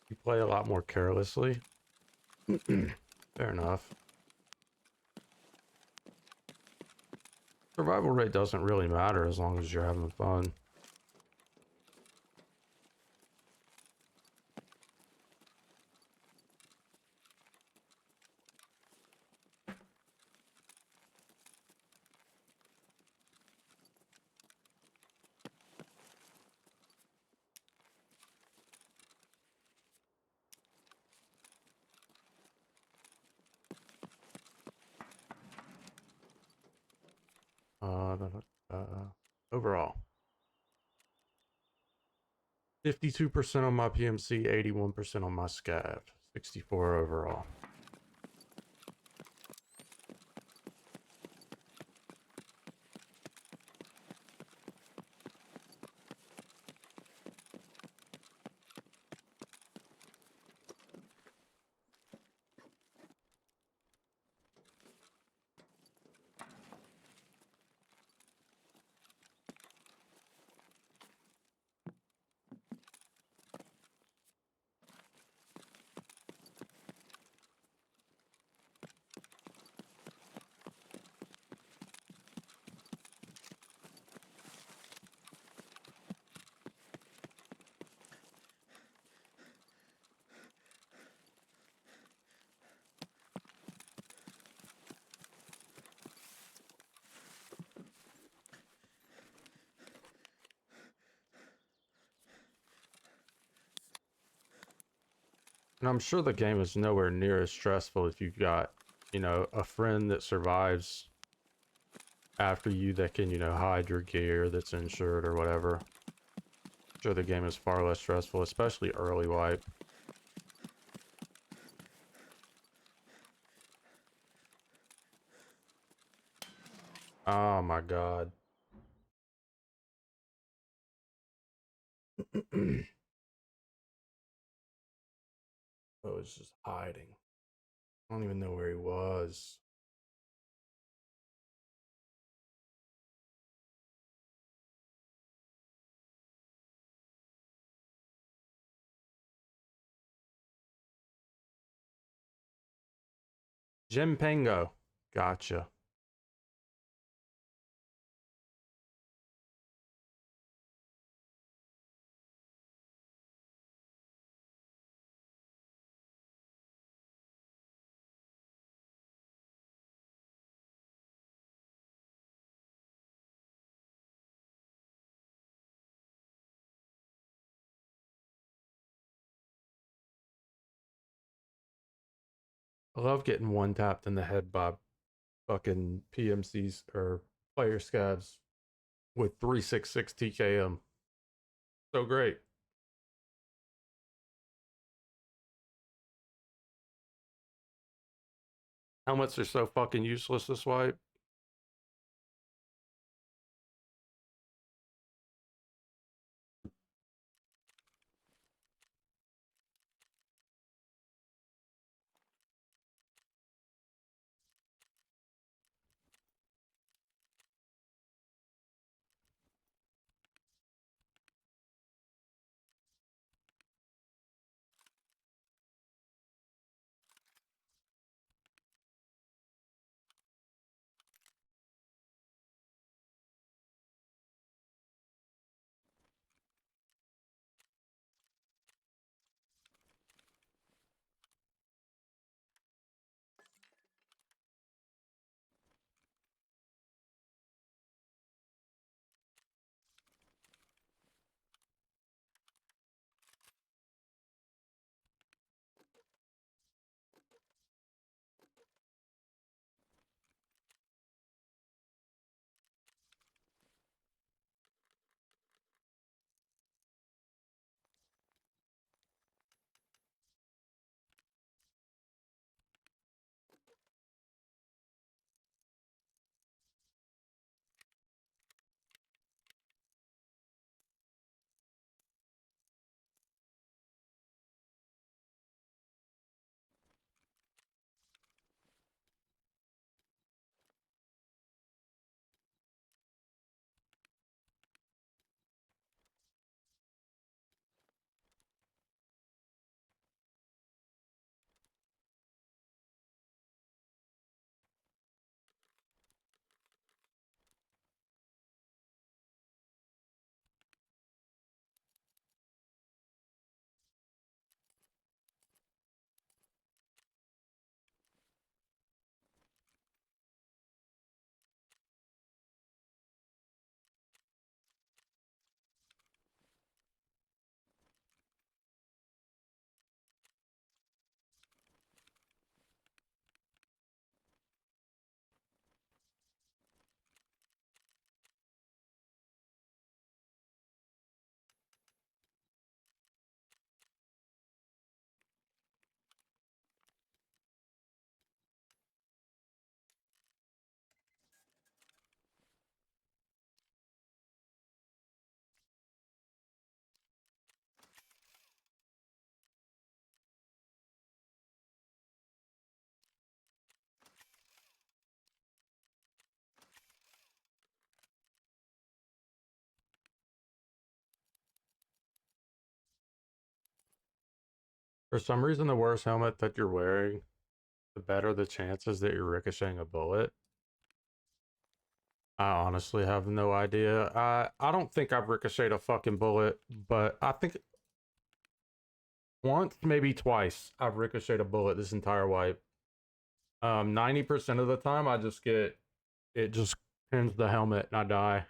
You play a lot more carelessly. Fair enough. Survival rate doesn't really matter as long as you're having fun. Overall. 52% on my PMC, 81% on my scav, 64 overall. And I'm sure the game is nowhere near as stressful if you've got, you know, a friend that survives after you that can, hide your gear that's insured or whatever. Sure, the game is far less stressful, especially early wipe. Oh my god. I was just hiding. I don't even know where he was. Jim Pango. Gotcha. I love getting one tapped in the head by fucking PMCs or player scavs with 366 TKM. So great. Helmets are so fucking useless this wipe. For some reason, the worse helmet that you're wearing, the better the chances that you're ricocheting a bullet. I honestly have no idea. I don't think I've ricocheted a fucking bullet, but I think once, maybe twice, I've ricocheted a bullet this entire wipe. 90% of the time, I just get it just pins the helmet and I die.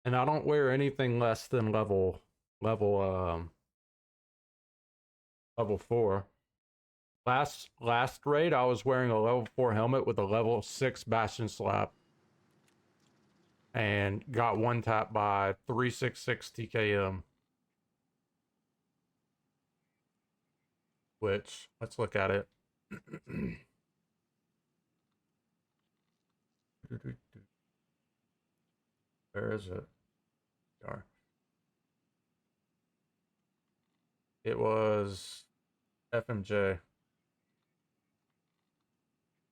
And I don't wear anything less than level level 4. Last raid, I was wearing a level 4 helmet with a level 6 Bastion slap. and got one tap by 366 TKM. Which, let's look at it. Where is it? There. It was FMJ.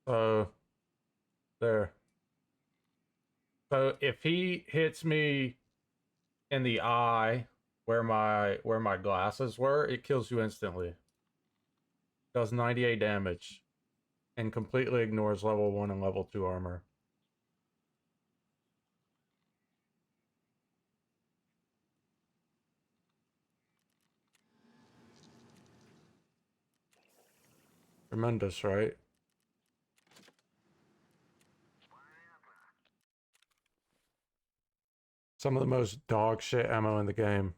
So there. So if he hits me in the eye where my glasses were, it kills you instantly. Does 98 damage and completely ignores level 1 and level 2 armor. Tremendous, right? Some of the most dog shit ammo in the game.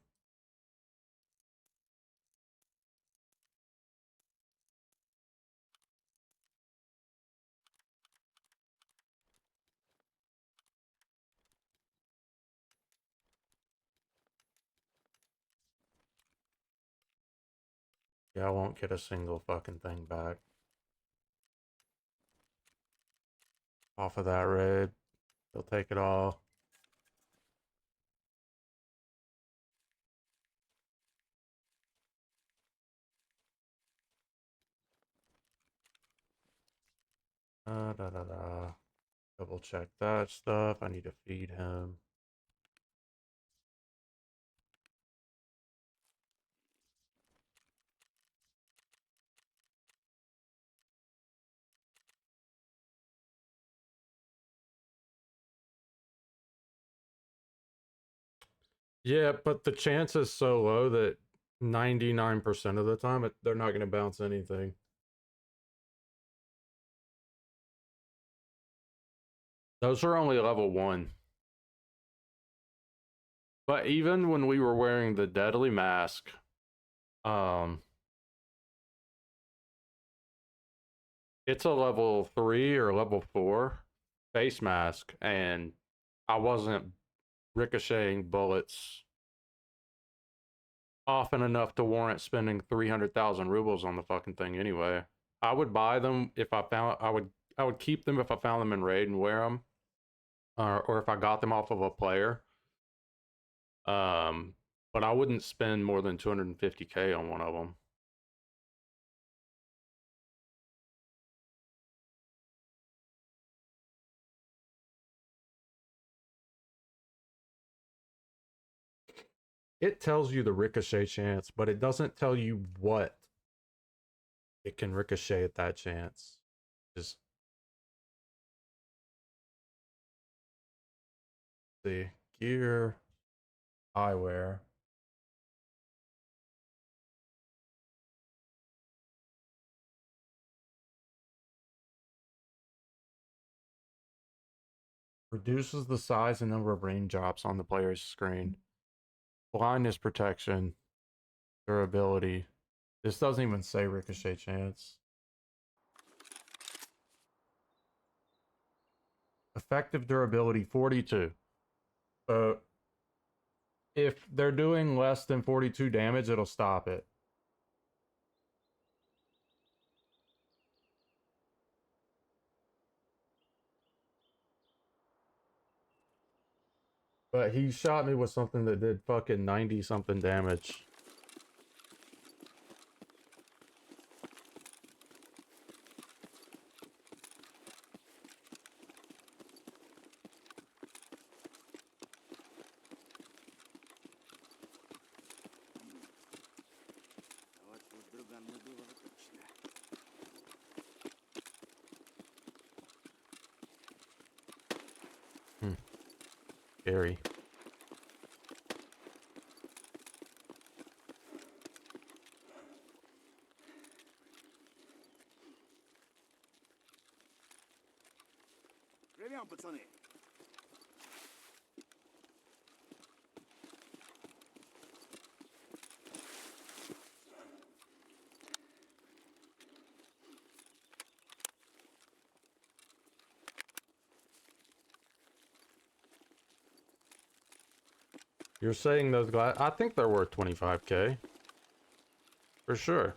Yeah, I won't get a single fucking thing back. Off of that raid. They'll take it all. Da da da. Double check that stuff. I need to feed him. Yeah, but the chance is so low that 99% of the time they're not going to bounce anything. Those are only level 1. But even when we were wearing the deadly mask, it's a level 3 or level 4 face mask, and I wasn't ricocheting bullets often enough to warrant spending 300,000 rubles on the fucking thing anyway. I would buy them if I found I would keep them if I found them in raid and wear them, or if I got them off of a player. But I wouldn't spend more than 250k on one of them. It tells you the ricochet chance, but it doesn't tell you what it can ricochet at that chance. Just the gear, eyewear. Reduces the size and number of raindrops on the player's screen. Blindness protection. Durability. This doesn't even say ricochet chance. Effective durability 42. So if they're doing less than 42 damage, it'll stop it. But he shot me with something that did fucking 90 something damage. Scary. Привет, пацаны. You're saying those glass? I think they're worth 25K. For sure.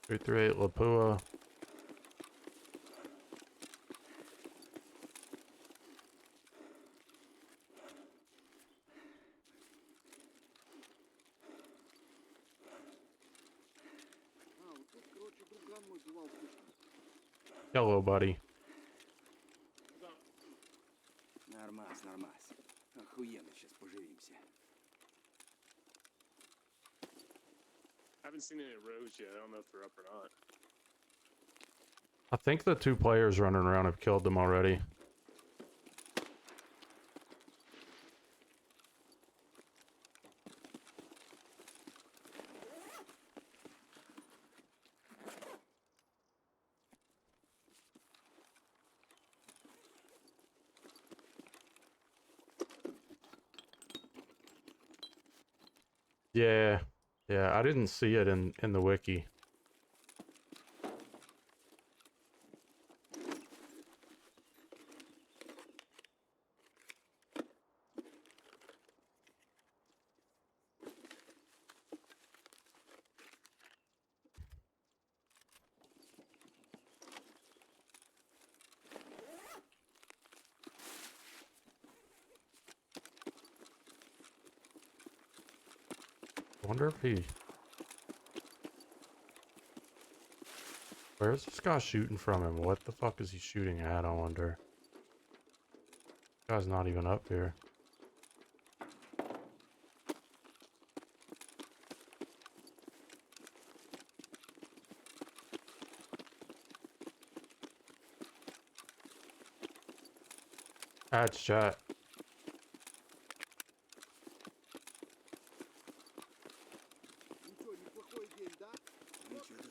Three three eight Lapua. А, вот тут, короче, друган мой бывал слышно. Hello, buddy. Нормас, нормас. Охуенно сейчас поживимся. Haven't seen any rows yet. I don't know if they're up or not. I think the two players running around have killed them already. Yeah. Yeah, I didn't see it in the wiki. I wonder if he... Where's this guy shooting from him? What the fuck is he shooting at, I wonder? Guy's not even up here. That's chat. Ну что, неплохой день, да? Ничего.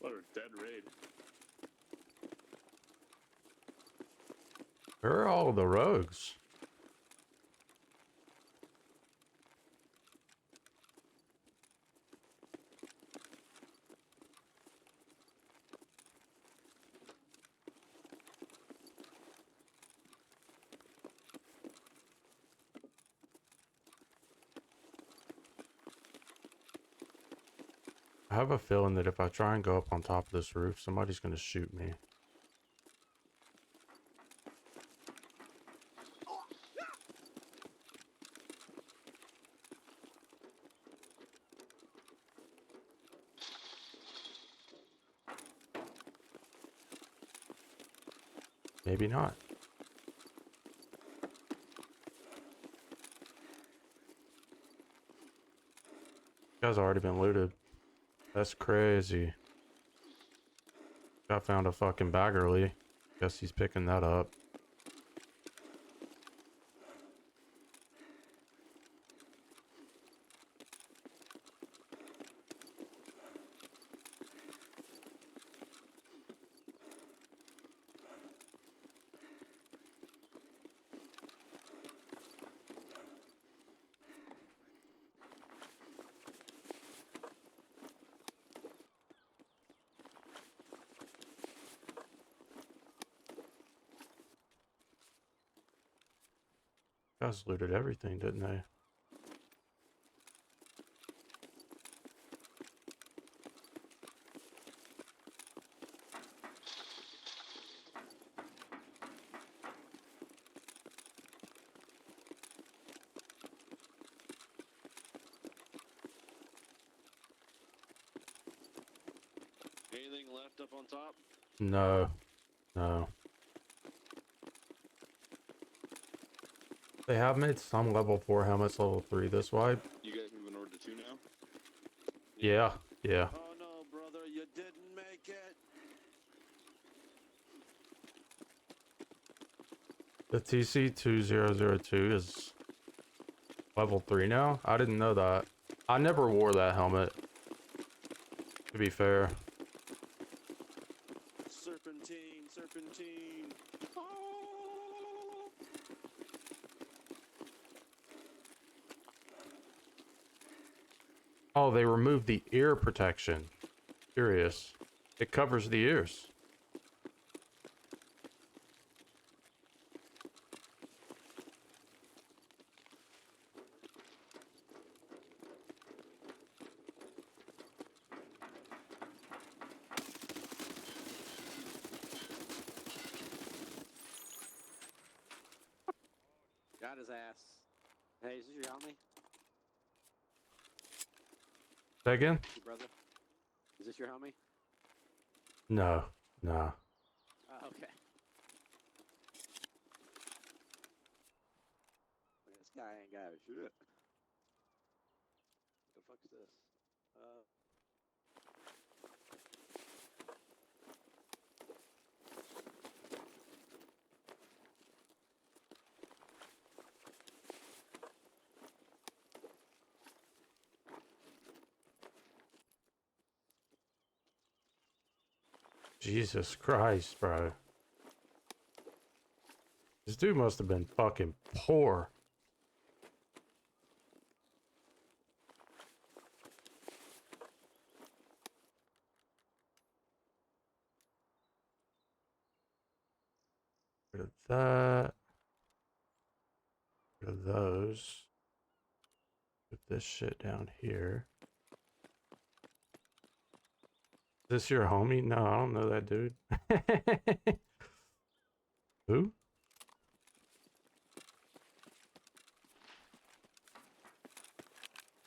What a dead raid. Where are all the rogues? I have a feeling that if I try and go up on top of this roof, somebody's gonna shoot me. Maybe not. Guy's already been looted. That's crazy. I found a fucking baggerly. Guess he's picking that up. Guys looted everything, didn't they? Anything left up on top? No. No. They have made some level 4 helmets level 3 this wipe. You guys moving over to 2 now? Yeah. Yeah. Oh no, brother, you didn't make it. The TC2002 is level 3 now? I didn't know that. I never wore that helmet, to be fair. Serpentine, serpentine. Oh, they removed the ear protection. Curious. It covers the ears. Got his ass. Hey, is this your homie? Say again? Your brother? Is this your homie? No. No. Oh, okay. This guy ain't got shit. The fuck is this? Jesus Christ, bro. This dude must have been fucking poor. Rid of that. Rid of those. Put this shit down here. Is this your homie? No, I don't know that dude. Who?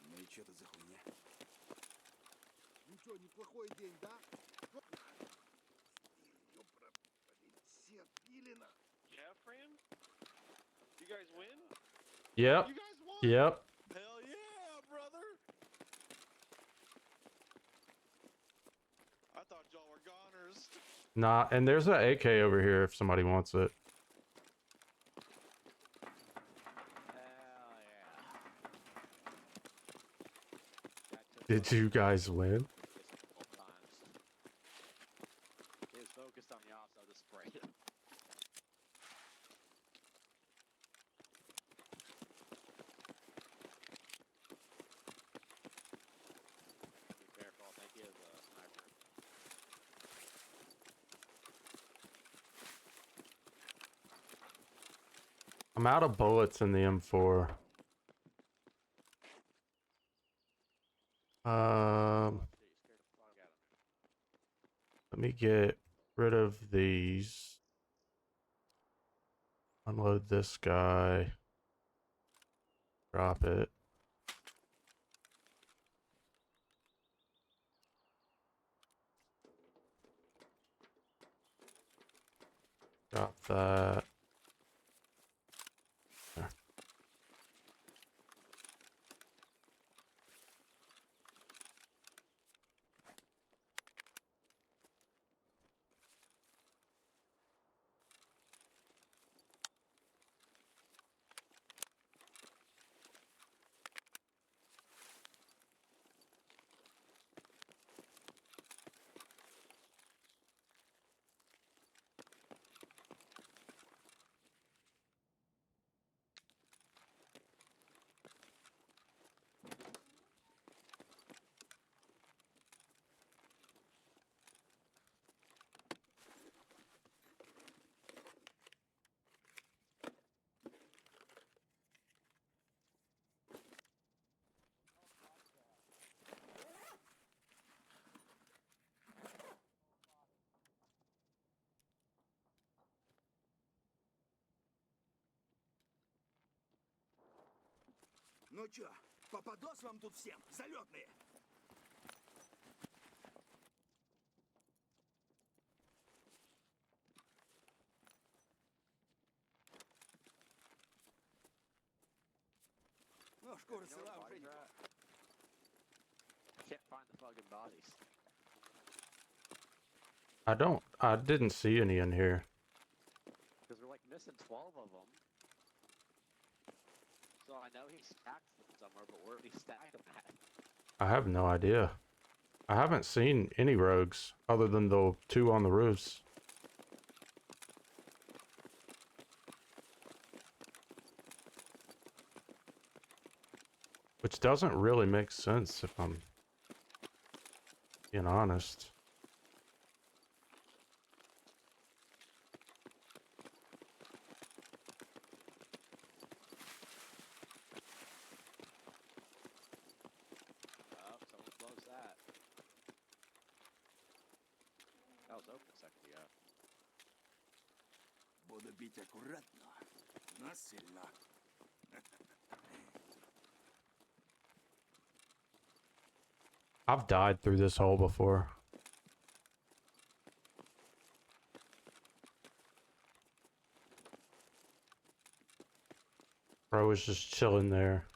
Ну и что это за хуйня? Ну что, неплохой день, да? Ёпра, все пилено. Yeah, Fran? You guys win? Yep. You guys won? Yep. Hell yeah, brother! I thought y'all were goners. Nah, and there's an AK over here if somebody wants it. Hell yeah. Did you guys win? He was focused on the ops, I'll just spray it. Be careful, I think he is a sniper. I'm out of bullets in the M4. Let me get rid of these. Unload this guy. Drop it. Drop that. There. Ну чё, попадос вам тут всем, залетные? Ну, шкура You know where села the уже bodies не are at? I can't find the fucking bodies. I didn't see any in here. Because we're like missing 12 of them. So I know he stacked them somewhere, but where did he stack them at? I have no idea. I haven't seen any rogues other than the two on the roofs. Which doesn't really make sense if I'm being honest. Oh, someone closed that. That was open a second ago. Буду бить аккуратно, но сильно. I've died through this hole before. Bro was just chilling there.